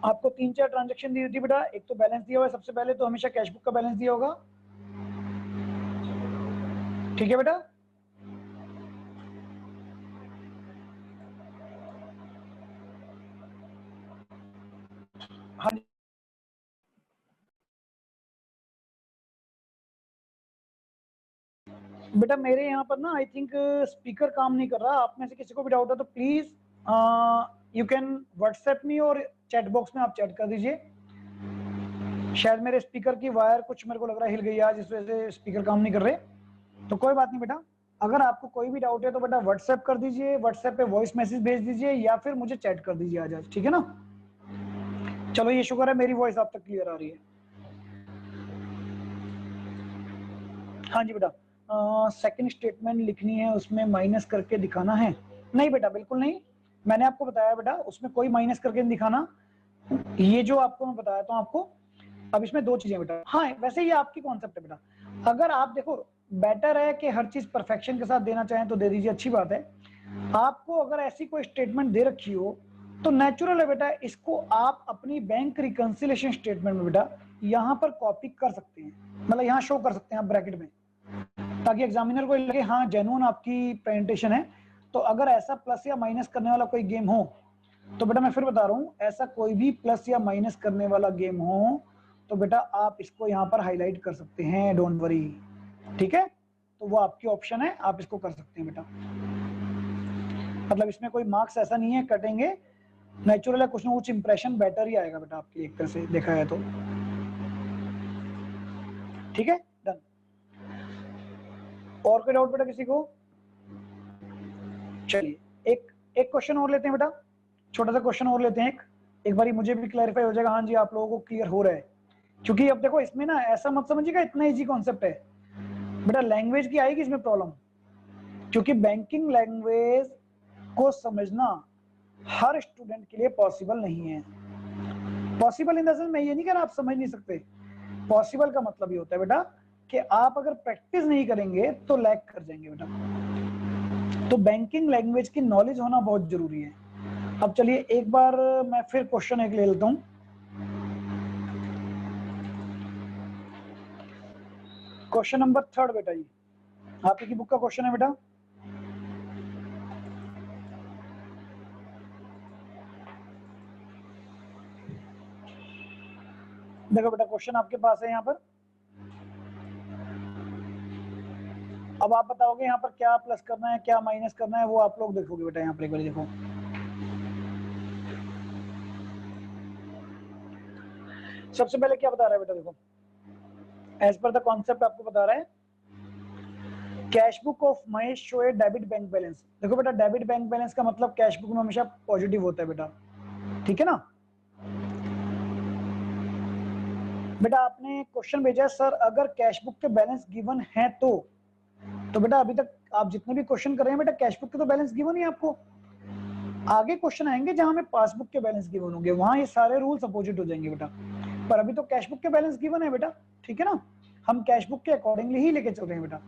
आपको 3-4 ट्रांजैक्शन दी थी बेटा, एक तो बैलेंस दिया हुआ है सबसे पहले, तो हमेशा कैश बुक का बैलेंस दिया होगा, ठीक है बेटा। हाँ बेटा मेरे यहाँ पर ना आई थिंक स्पीकर काम नहीं कर रहा। आप में से किसी को भी डाउट है तो please you can WhatsApp me और चैट बॉक्स में आप चैट कर दीजिए। शायद मेरे स्पीकर की वायर कुछ मेरे को लग रहा है हिल गई आज, इस वजह से स्पीकर काम नहीं कर रहे, तो कोई बात नहीं बेटा। अगर आपको कोई भी डाउट है तो बेटा व्हाट्सएप कर दीजिए, व्हाट्सएप पे वॉइस मैसेज भेज दीजिए या फिर मुझे चैट कर दीजिए आज, ठीक है ना। चलो ये शुक्र है मेरी वॉइस आप तक क्लियर आ रही है। हाँ जी बेटा, सेकंड स्टेटमेंट लिखनी है, उसमें माइनस करके दिखाना है। नहीं बेटा बिल्कुल नहीं, मैंने आपको बताया बेटा उसमें कोई माइनस करके नहीं दिखाना, ये जो आपको मैं बताया था आपको। अब इसमें दो चीजें बेटा, हाँ वैसे ये आपकी कॉन्सेप्ट है बेटा। अगर आप देखो बेटर है कि हर चीज परफेक्शन के साथ देना चाहें तो दे दीजिए, अच्छी बात है। आपको अगर ऐसी कोई स्टेटमेंट दे रखी हो तो नेचुरल है बेटा, इसको आप अपनी बैंक रिकंसिलिएशन स्टेटमेंट में बेटा यहाँ पर कॉपी कर सकते हैं, मतलब यहाँ शो कर सकते हैं आप ब्रैकेट में, ताकि एग्जामिनर को लगे हाँ जेन्युइन आपकी प्रेजेंटेशन है। तो अगर ऐसा प्लस या माइनस करने वाला कोई गेम हो तो बेटा मैं फिर बता रहा हूँ, ऐसा कोई भी प्लस या माइनस करने वाला गेम हो तो बेटा आप इसको यहाँ पर हाईलाइट कर सकते हैं, डोंट वरी, ठीक है। तो वो आपकी ऑप्शन है, आप इसको कर सकते हैं बेटा। मतलब इसमें कोई मार्क्स ऐसा नहीं है कटेंगे, नेचुरल है, कुछ ना कुछ इंप्रेशन बेटर ही आएगा बेटा आपकी एक तरह से देखा है तो, ठीक है डन। और कोई डाउट बेटा किसी को? चलिए एक क्वेश्चन और लेते हैं बेटा, छोटा सा क्वेश्चन और लेते हैं, एक बारी मुझे भी क्लैरिफाई हो जाएगा हाँ जी आप लोगों को क्लियर हो रहा है। क्योंकि अब देखो इसमें ना ऐसा मत समझिएगा इतना इजी कॉन्सेप्ट है बेटा, लैंग्वेज की आएगी इसमें प्रॉब्लम, क्योंकि बैंकिंग लैंग्वेज को समझना हर स्टूडेंट के लिए पॉसिबल नहीं है। पॉसिबल इन द सेंस मैं ये नहीं कह रहा आप समझ नहीं सकते, पॉसिबल का मतलब ये होता है बेटा कि आप अगर प्रैक्टिस नहीं करेंगे तो लैग कर जाएंगे बेटा। तो बैंकिंग लैंग्वेज की नॉलेज होना बहुत जरूरी है। अब चलिए एक बार मैं फिर क्वेश्चन एक ले लेता हूं। क्वेश्चन नंबर 3 बेटा, ये आपकी बुक का क्वेश्चन है बेटा। देखो बेटा क्वेश्चन आपके पास है यहाँ पर, अब आप बताओगे यहाँ पर क्या प्लस करना है क्या माइनस करना है, वो आप लोग देखोगे बेटा। यहाँ पर एक बार देखो, सबसे पहले क्या बता रहा है बेटा, देखो एज पर द कॉन्सेप्ट आपको बता रहा है cash book of Mahesh show A debit bank balance. देखो बेटा डेबिट बैंक बैलेंस का मतलब कैश बुक में हमेशा पॉजिटिव होता है बेटा, ठीक है ना। बेटा आपने क्वेश्चन भेजा सर अगर कैश बुक के बैलेंस गिवन है तो बेटा अभी तक आप जितने भी क्वेश्चन कर रहे हैं बेटा कैश बुक के तो बैलेंस गिवन ही आपको। आगे क्वेश्चन आएंगे जहां हमें पासबुक के बैलेंस गिवन होंगे, वहां ये सारे रूल्स अपोजिट हो जाएंगे बेटा, पर अभी तो कैश बुक के बैलेंस गिवन है बेटा, ठीक है ना। हम कैश बुक के अकॉर्डिंगली ही लेके चल रहे हैं बेटा।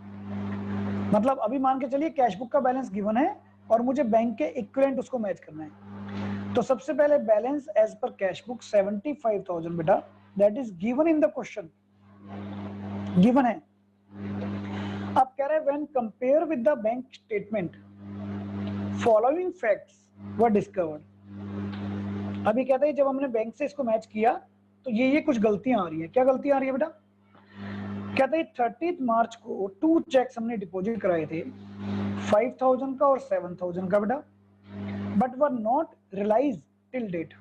मतलब अभी मान के चलिए कैश बुक का बैलेंस गिवन है और मुझे बैंक के इक्विवेलेंट उसको मैच करना है। तो सबसे पहले balance as per cash book 75,000 बेटा, that is given in the question, given है। अब कह रहे हैं when compare with the bank statement following facts were discovered. अभी कहते हैं जब हमने बैंक से इसको मैच किया तो ये कुछ गलतियां आ रही है। क्या गलतियां आ रही है बेटा? कहते हैं 30 मार्च को 2 चेक्स हमने डिपॉजिट कराए थे, 5,000 का और 7,000 का बेटा, but were not realise till date.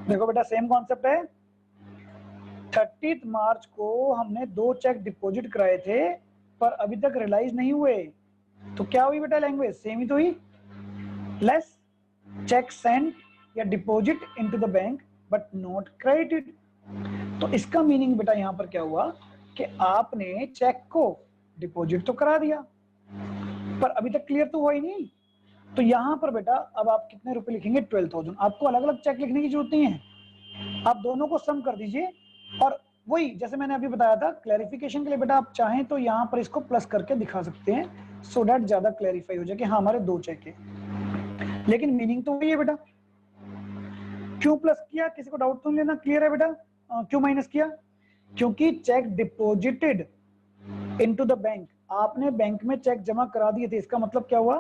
देखो बेटा सेम कॉन्सेप्ट है, 30 मार्च को हमने 2 चेक डिपॉजिट कराए थे पर अभी तक रियलाइज नहीं हुए, तो क्या हुई बेटा लैंग्वेज सेम ही तो हुई, लेस चेक सेंट या deposit into the bank but not credited. तो इसका मीनिंग बेटा यहाँ पर क्या हुआ कि आपने चेक को डिपॉजिट तो करा दिया पर अभी तक क्लियर तो हुआ ही नहीं। तो यहाँ पर बेटा अब आप कितने रुपए लिखेंगे 12,000। आपको अलग अलग चेक लिखने की जरूरत नहीं है, आप दोनों को सम कर दीजिए। और वही जैसे मैंने अभी बताया था क्लैरिफिकेशन के लिए बेटा आप चाहें तो यहाँ पर इसको प्लस करके दिखा सकते हैं सो दैट ज्यादा क्लैरिफाई हो जाए कि हाँ हमारे 2 चेक है, लेकिन मीनिंग तो वही है बेटा। क्यों प्लस किया, किसी को डाउट तो नहीं लेना, क्लियर है बेटा? क्यों माइनस किया? क्योंकि check deposited into the bank, आपने बैंक में चेक जमा करा दिए थे। इसका मतलब क्या हुआ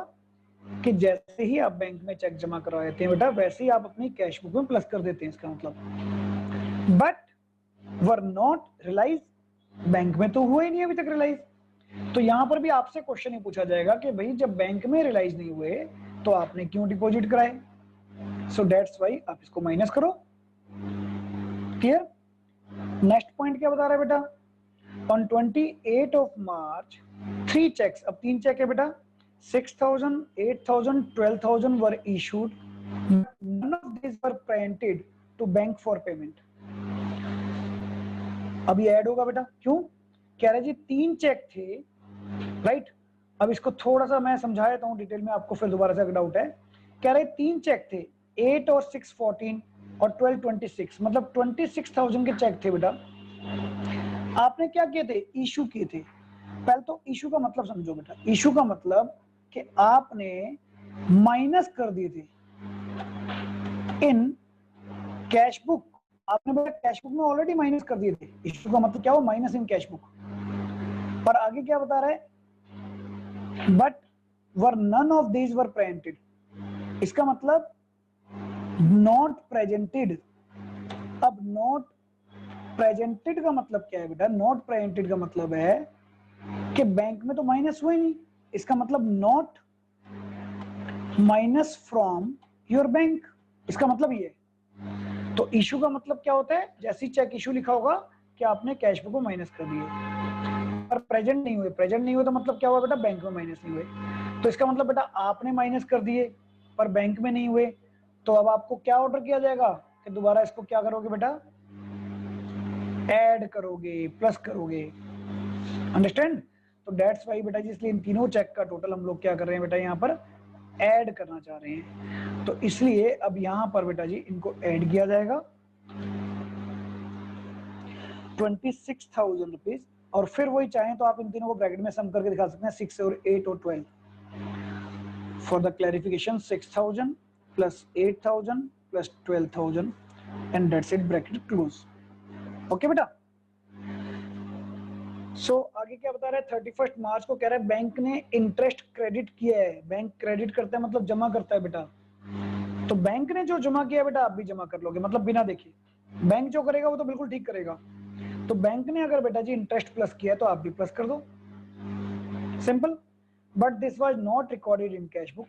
कि जैसे ही आप बैंक में चेक जमा करा देते हैं बेटा वैसे ही आप अपनी कैश बुक में प्लस कर देते हैं, इसका मतलब। But were not realise, bank में तो हुआ ही नहीं अभी तक रियलाइज। तो यहाँ पर भी आपसे क्वेश्चन ही पूछा जाएगा कि भाई जब बैंक में रियलाइज नहीं हुए तो आपने क्यों डिपॉजिट कराए। सो दैट्स वाई आप इसको माइनस करो। क्लियर? नेक्स्ट पॉइंट क्या बता रहा है बेटा? ऑन 28 ऑफ मार्च 3 चेक्स, अब 3 चेक है बेटा, 6,000, 8,000, 12,000 वर issued, none of these were printed to bank for payment। अब ये ऐड होगा बेटा, क्यों? कह रहे जी 3 चेक थे, राइट? अब इसको थोड़ा सा मैं समझा देता हूँ डिटेल में आपको, फिर दोबारा से अगर डाउट है। कह रहे 3 चेक थे, 8 और 6 14 और 12 26, मतलब 26,000 के चेक थे बेटा। आपने क्या किए थे? इशू किए थे। पहले तो इशू का मतलब समझो बेटा। इशू का मतलब कि आपने माइनस कर दिए थे इन कैश बुक। आपने बेटा कैश बुक में ऑलरेडी माइनस कर दिए थे। इशू का मतलब क्या हो? Minus in cash book. और आगे क्या बता रहा है? But were none of these were printed. इसका मतलब नॉट प्रेजेंटेड। अब नॉट प्रेजेंटेड का मतलब क्या है बेटा? नॉट प्रेजेंटेड का मतलब है कि बैंक में तो माइनस हुए नहीं, इसका मतलब not minus from your bank, इसका मतलब ये। तो इशू का मतलब क्या होता है? जैसे ही चेक इशू लिखा होगा कि आपने कैश बुक को माइनस कर दिए, पर प्रेजेंट नहीं हुए। प्रेजेंट नहीं हुए तो मतलब क्या हुआ बेटा? बैंक में माइनस नहीं हुए। तो इसका मतलब बेटा आपने माइनस कर दिए पर बैंक में नहीं हुए, तो अब आपको क्या ऑर्डर किया जाएगा कि दोबारा इसको क्या करोगे बेटा? ऐड करोगे, प्लस करोगे। अंडरस्टैंड? तो दैट्स वाई बेटा जी, इसलिए इन तीनों चेक का टोटल हम लोग क्या कर रहे हैं बेटा? यहाँ पर ऐड करना चाह रहे हैं। तो इसलिए अब यहाँ पर बेटा जी इनको ऐड किया जाएगा 26,000 रुपीज, और फिर वही चाहें तो आप इन तीनों को ब्रैकेट में सम करके दिखा सकते हैं, 6 और 8 और 12। For the clarification 6,000 plus 8,000 plus 12,000 and that's it, bracket close. Okay बेटा? सो आगे क्या बता रहा है? 31 मार्च को कह रहा है बैंक ने इंटरेस्ट क्रेडिट किया है। बैंक क्रेडिट करता है मतलब जमा करता है बेटा। तो बैंक ने जो जमा किया बेटा आप भी जमा कर लोगे, मतलब बिना देखे। बैंक जो करेगा वो तो बिल्कुल ठीक करेगा। तो बैंक ने अगर बेटा जी इंटरेस्ट प्लस किया है तो आप भी प्लस कर दो, simple. But this was not recorded in cash book.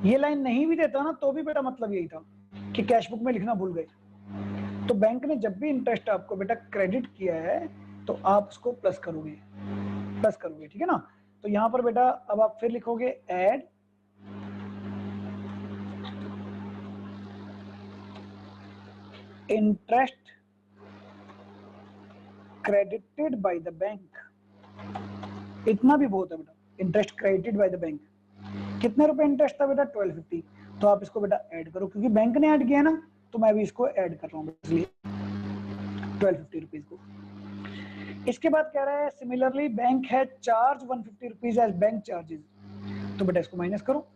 ये लाइन नहीं भी देता ना तो भी बेटा मतलब यही था कि कैश बुक में लिखना भूल गए। तो बैंक ने जब भी इंटरेस्ट आपको बेटा क्रेडिट किया है तो आप उसको प्लस करोगे, ठीक है ना? तो यहां पर बेटा अब आप फिर लिखोगे add interest credited by the bank. इतना भी बहुत है बेटा, interest credited by the bank. कितने रुपए इंटरेस्ट था बेटा? 1250। तो आप इसको बेटा ऐड करो, क्योंकि बैंक ने ऐड किया ना तो मैं भी इसको ऐड कर रहा हूँ, इसलिए 1250 रुपीज को। इसके बाद कह रहा है similarly bank has charge 150 rupees as bank charges. तो बेटा इसको माइनस करो।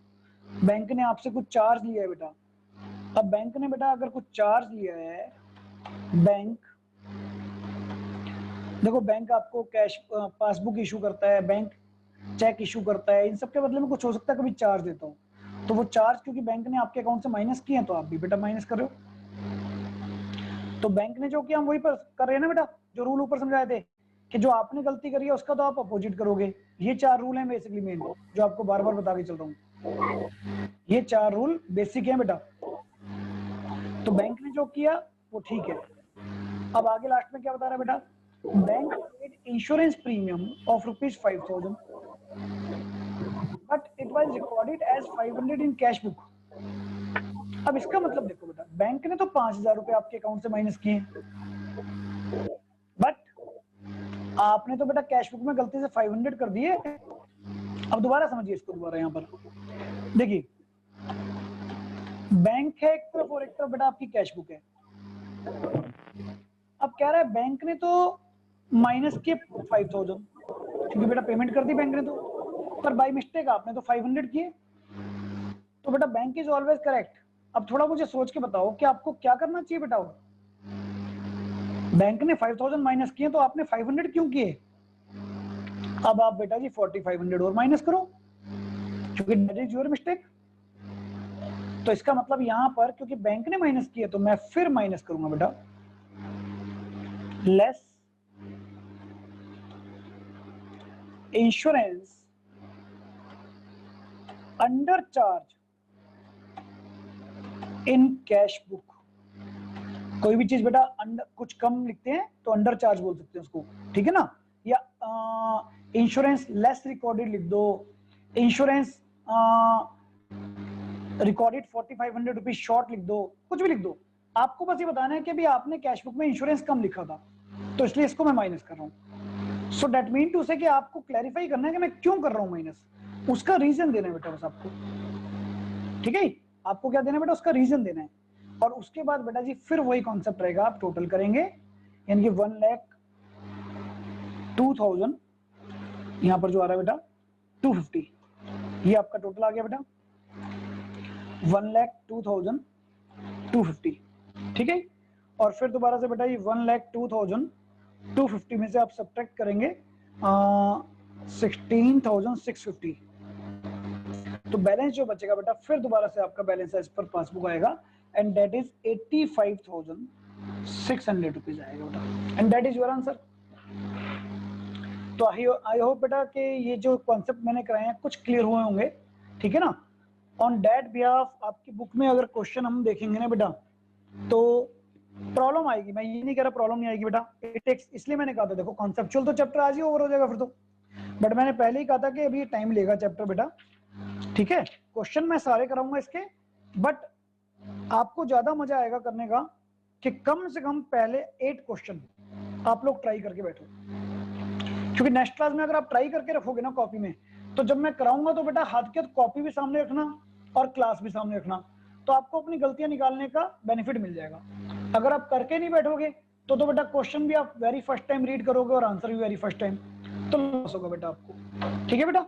बैंक ने आपसे कुछ चार्ज लिया है बेटा। अब बैंक ने बेटा अगर कुछ चार्ज लिया है, बैंक देखो बैंक आपको कैश पासबुक इशू करता है, बैंक चेक इशू करता है, इन सब के बदले में कुछ हो सकता है कभी चार्ज देता हूँ। तो वो चार्ज क्योंकि बैंक ने आपके अकाउंट से माइनस किए हैं तो आप भी बेटा माइनस कर रहे हो। तो बैंक ने जो किया हम वही पर कर रहे हैं ना बेटा, जो रूल ऊपर समझाए थे कि जो आपने गलती करी है उसका तो आप अपोजिट करोगे। ये 4 रूल हैं बेसिकली मेन, जो आपको बार बार बता के चल रहा हूँ। ये 4 रूल बेसिक हैं बेटा। तो बैंक ने जो किया वो ठीक है। अब आगे लास्ट में क्या बता रहा है बेटा? Bank paid insurance premium of ₹5,000 but it was recorded as 500 in cash book. अब इसका मतलब देखो बेटा, बैंक ने तो 5,000 रुपए आपके अकाउंट से माइनस किए, बट आपने तो बेटा कैश बुक में गलती से 500 कर दिए। अब दोबारा समझिए इसको, दोबारा यहाँ पर देखिए, बैंक है एक तरफ और एक तरफ बेटा आपकी कैश बुक है। अब कह रहा है बैंक ने तो माइनस किए 5,000, क्योंकि बेटा पेमेंट कर दी बैंक ने तो, पर बाय मिस्टेक आपने तो 500 किए। तो बेटा बैंक इज ऑलवेज करेक्ट। अब थोड़ा मुझे सोच के बताओ कि आपको क्या करना चाहिए बेटा? बैंक ने 5,000 माइनस किए तो आपने 500 क्यों किए? अब आप बेटा जी 4,500 और माइनस करो, क्योंकि दैट इज योर मिस्टेक। तो इसका मतलब यहां पर क्योंकि बैंक ने माइनस किया तो मैं फिर माइनस करूंगा बेटा, less insurance under charge in cash book. कोई भी चीज बेटा अंडर कुछ कम लिखते हैं तो अंडर चार्ज बोल सकते हैं उसको, ठीक है ना। या इंश्योरेंस लेस रिकॉर्डेड लिख दो, इंश्योरेंस रिकॉर्डेड 4500 रुपीज शॉर्ट लिख दो, कुछ भी लिख दो। आपको बस ये बताना है कि भी आपने कैश बुक में इंश्योरेंस कम लिखा था तो इसलिए इसको मैं माइनस कर रहा हूँ। सो दैट मीन टू से कि आपको क्लैरिफाई करना है कि मैं क्यों कर रहा हूँ माइनस, उसका रीजन देना है बेटा बस आपको, ठीक है। आपको क्या देना है बेटा, उसका रीजन देना है। और उसके बाद बेटा जी फिर वही कॉन्सेप्ट रहेगा, आप टोटल करेंगे यानी कि 1,02,000 यहाँ पर जो आ रहा है बेटा 250, ये आपका टोटल आ गया बेटा 1,02,250, ठीक है। और फिर दोबारा से बेटा ये 1,02,250 में से आप सब्ट्रैक्ट करेंगे 16,650, तो बैलेंस जो बचेगा बेटा फिर दोबारा से आपका बैलेंस एज पर पासबुक आएगा एंड दैट इज 85,600 रुपीज आएगा बेटा and that is your answer. तो आई होप बेटा कि ये जो कॉन्सेप्ट मैंने कराए हैं कुछ क्लियर हुए होंगे, ठीक है ना। ऑन दैट बिहाफ आपकी बुक में अगर क्वेश्चन हम देखेंगे ना बेटा तो प्रॉब्लम आएगी, मैं ये नहीं कह रहा प्रॉब्लम नहीं आएगी बेटा, इट टेक्स, इसलिए मैंने कहा था देखो कॉन्सेप्चुअल तो चैप्टर आज ही ओवर हो जाएगा फिर तो, बट मैंने पहले ही कहा था कि अभी टाइम लेगा चैप्टर बेटा, ठीक है। क्वेश्चन मैं सारे कराऊंगा इसके, बट आपको ज्यादा मजा आएगा करने का कि कम से कम पहले 8 क्वेश्चन आप लोग ट्राई करके बैठो, क्योंकि नेक्स्ट क्लास में अगर आप ट्राई करके रखोगे ना कॉपी में तो जब मैं कराऊंगा तो बेटा हाथ के कॉपी भी सामने रखना और क्लास भी सामने रखना, तो आपको अपनी गलतियां निकालने का बेनिफिट मिल जाएगा। अगर आप करके नहीं बैठोगे तो बेटा क्वेश्चन भी आप वेरी फर्स्ट टाइम रीड करोगे और आंसर भी वेरी फर्स्ट टाइम, तो लॉस होगा बेटा आपको, ठीक है बेटा।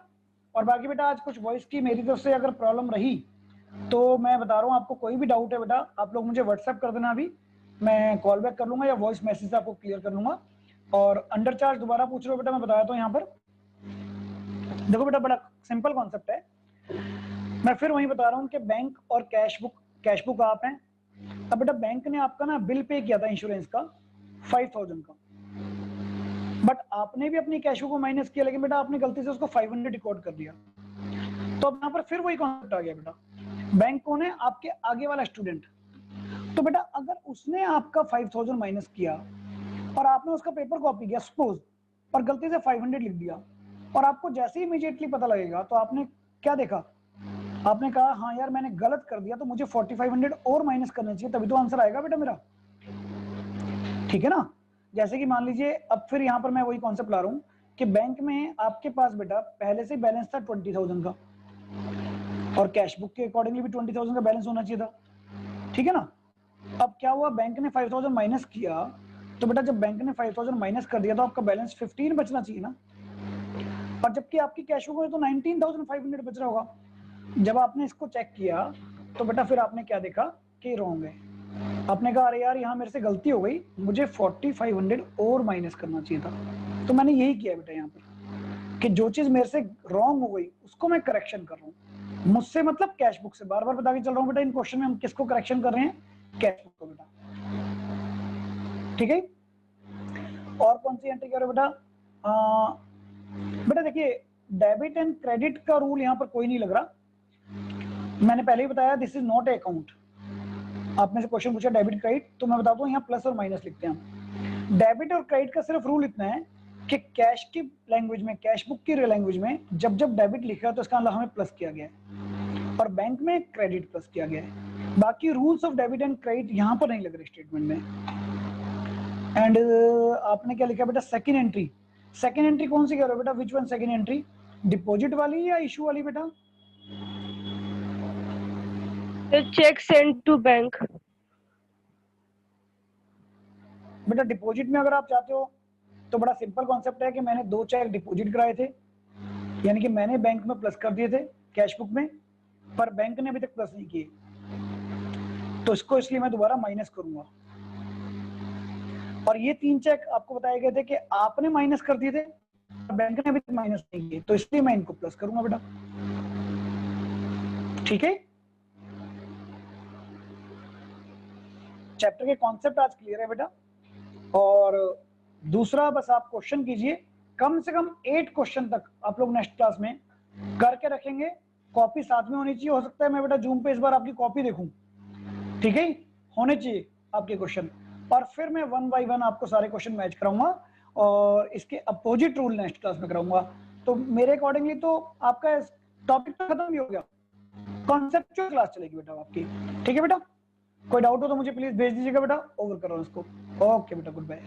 और बाकी बेटा आज कुछ वॉइस की मेरी तरफ से अगर प्रॉब्लम रही तो मैं बता रहा हूँ आपको, कोई भी डाउट है बेटा आप लोग मुझे व्हाट्सएप कर देना, अभी मैं कॉल बैक कर लूंगा या वॉइस मैसेज से आपको क्लियर कर लूंगा। और अंडर चार्ज दोबारा पूछ रहे हो बेटा, मैं बताया तो यहाँ पर देखो बेटा बड़ा सिंपल कॉन्सेप्ट है, मैं फिर वही बता रहा हूँ कि बैंक और कैश बुक आप हैं। अब बेटा बैंक ने आपका ना बिल पे किया था इंश्योरेंस का 5,000 का, बट आपने भी अपनी कैश बुक को माइनस किया, लेकिन बेटा आपने गलती से उसको 500 रिकॉर्ड कर दिया। तो अब यहाँ पर फिर वही कॉन्सेप्ट आ गया बेटा, बैंक कौन है, आपके आगे वाला स्टूडेंट। तो बेटा अगर उसने आपका 5,000 माइनस किया और आपने उसका पेपर कॉपी किया सपोज और गलती से 500 लिख दिया, और आपको जैसे ही इमीडिएटली पता लगेगा तो आपने क्या देखा, आपने कहा हाँ यार मैंने गलत कर दिया तो मुझे 4,500 और माइनस करना चाहिए तभी तो आंसर आएगा बेटा मेरा, ठीक है ना। जैसे कि मान लीजिए अब फिर यहाँ पर मैं वही कॉन्सेप्ट ला रहा हूँ कि बैंक में आपके पास बेटा पहले से बैलेंस था 20,000 का और कैश बुक के अकॉर्डिंगली भी 20,000 का बैलेंस होना चाहिए था, ठीक है ना। अब क्या हुआ, बैंक ने 5,000 माइनस किया, तो बेटा जब बैंक ने 5,000 माइनस कर दिया तो आपका बैलेंस 15 बचना चाहिए ना, और जबकि आपकी कैश बुक में तो 19,500 बच रहा होगा। जब आपने इसको चेक किया तो बेटा फिर आपने क्या देखा कि रॉन्ग है, आपने कहा अरे यार यहाँ मेरे से गलती हो गई, मुझे 4,500 और माइनस करना चाहिए था। तो मैंने यही किया बेटा यहाँ पर कि जो चीज मेरे से रॉन्ग हो गई उसको मैं करेक्शन कर रहा हूँ, मुझसे मतलब कैश बुक से। बार बार बता के चल रहा हूँ बेटा इन क्वेश्चन में हम किसको करेक्शन कर रहे हैं, कैश बुक को बेटा, ठीक है। और कौन सी एंट्री कर रहे हो बेटा, बेटा देखिए डेबिट एंड क्रेडिट का रूल यहाँ पर कोई नहीं लग रहा, मैंने पहले ही बताया this is not a account. आपने से क्वेश्चन पूछा डेबिट क्रेडिट, तो मैं बताता हूँ यहाँ प्लस और माइनस लिखते हैं हम। डेबिट और क्रेडिट का सिर्फ रूल इतना है कि कैश की लैंग्वेज में, कैश बुक की लैंग्वेज में जब जब डेबिट लिखा है तो इसका मतलब हमें प्लस किया गया है, और बैंक में क्रेडिट प्लस किया गया है। बाकी rules of debit and credit यहाँ पर नहीं लग रहे स्टेटमेंट में। एंड आपने क्या लिखा बेटा, सेकंड एंट्री, सेकंड एंट्री कौन सी कह रहे हो बेटा, which one second entry, deposit वाली या इशू वाली बेटा? Cheque send to bank. बेटा डिपॉजिट में अगर आप चाहते हो तो बड़ा सिंपल कॉन्सेप्ट है कि मैंने 2 चेक डिपॉजिट कराए थे, यानी कि मैंने बैंक में प्लस कर दिए थे कैश बुक में, पर बैंक ने अभी तक प्लस नहीं किए, तो इसको इसलिए मैं दोबारा माइनस करूंगा। और ये 3 चेक आपको बताए गए थे कि आपने माइनस कर दिए थे, बैंक ने अभी तक माइनस नहीं किए, तो इसलिए मैं इनको प्लस करूंगा बेटा, ठीक है। चैप्टर के कॉन्सेप्ट आज क्लियर है बेटा। और दूसरा बस आप क्वेश्चन कीजिए, कम से कम 8 क्वेश्चन तक आप लोग नेक्स्ट क्लास में करके रखेंगे, कॉपी साथ में होनी चाहिए। हो सकता है मैं बेटा जूम पे इस बार आपकी कॉपी देखूं, ठीक है, होने चाहिए आपके क्वेश्चन, और फिर मैं 1 बाय 1 आपको सारे क्वेश्चन मैच कराऊंगा और इसके अपोजिट रूल नेक्स्ट क्लास में कराऊंगा। तो मेरे अकॉर्डिंगली तो आपका टॉपिक तो खत्म ही हो गया, कॉन्सेप्चुअल क्लास चलेगी बेटा आपकी। ठीक है बेटा, कोई डाउट हो तो मुझे प्लीज भेज दीजिएगा बेटा, ओवर करो इसको। ओके बेटा, गुड बाय।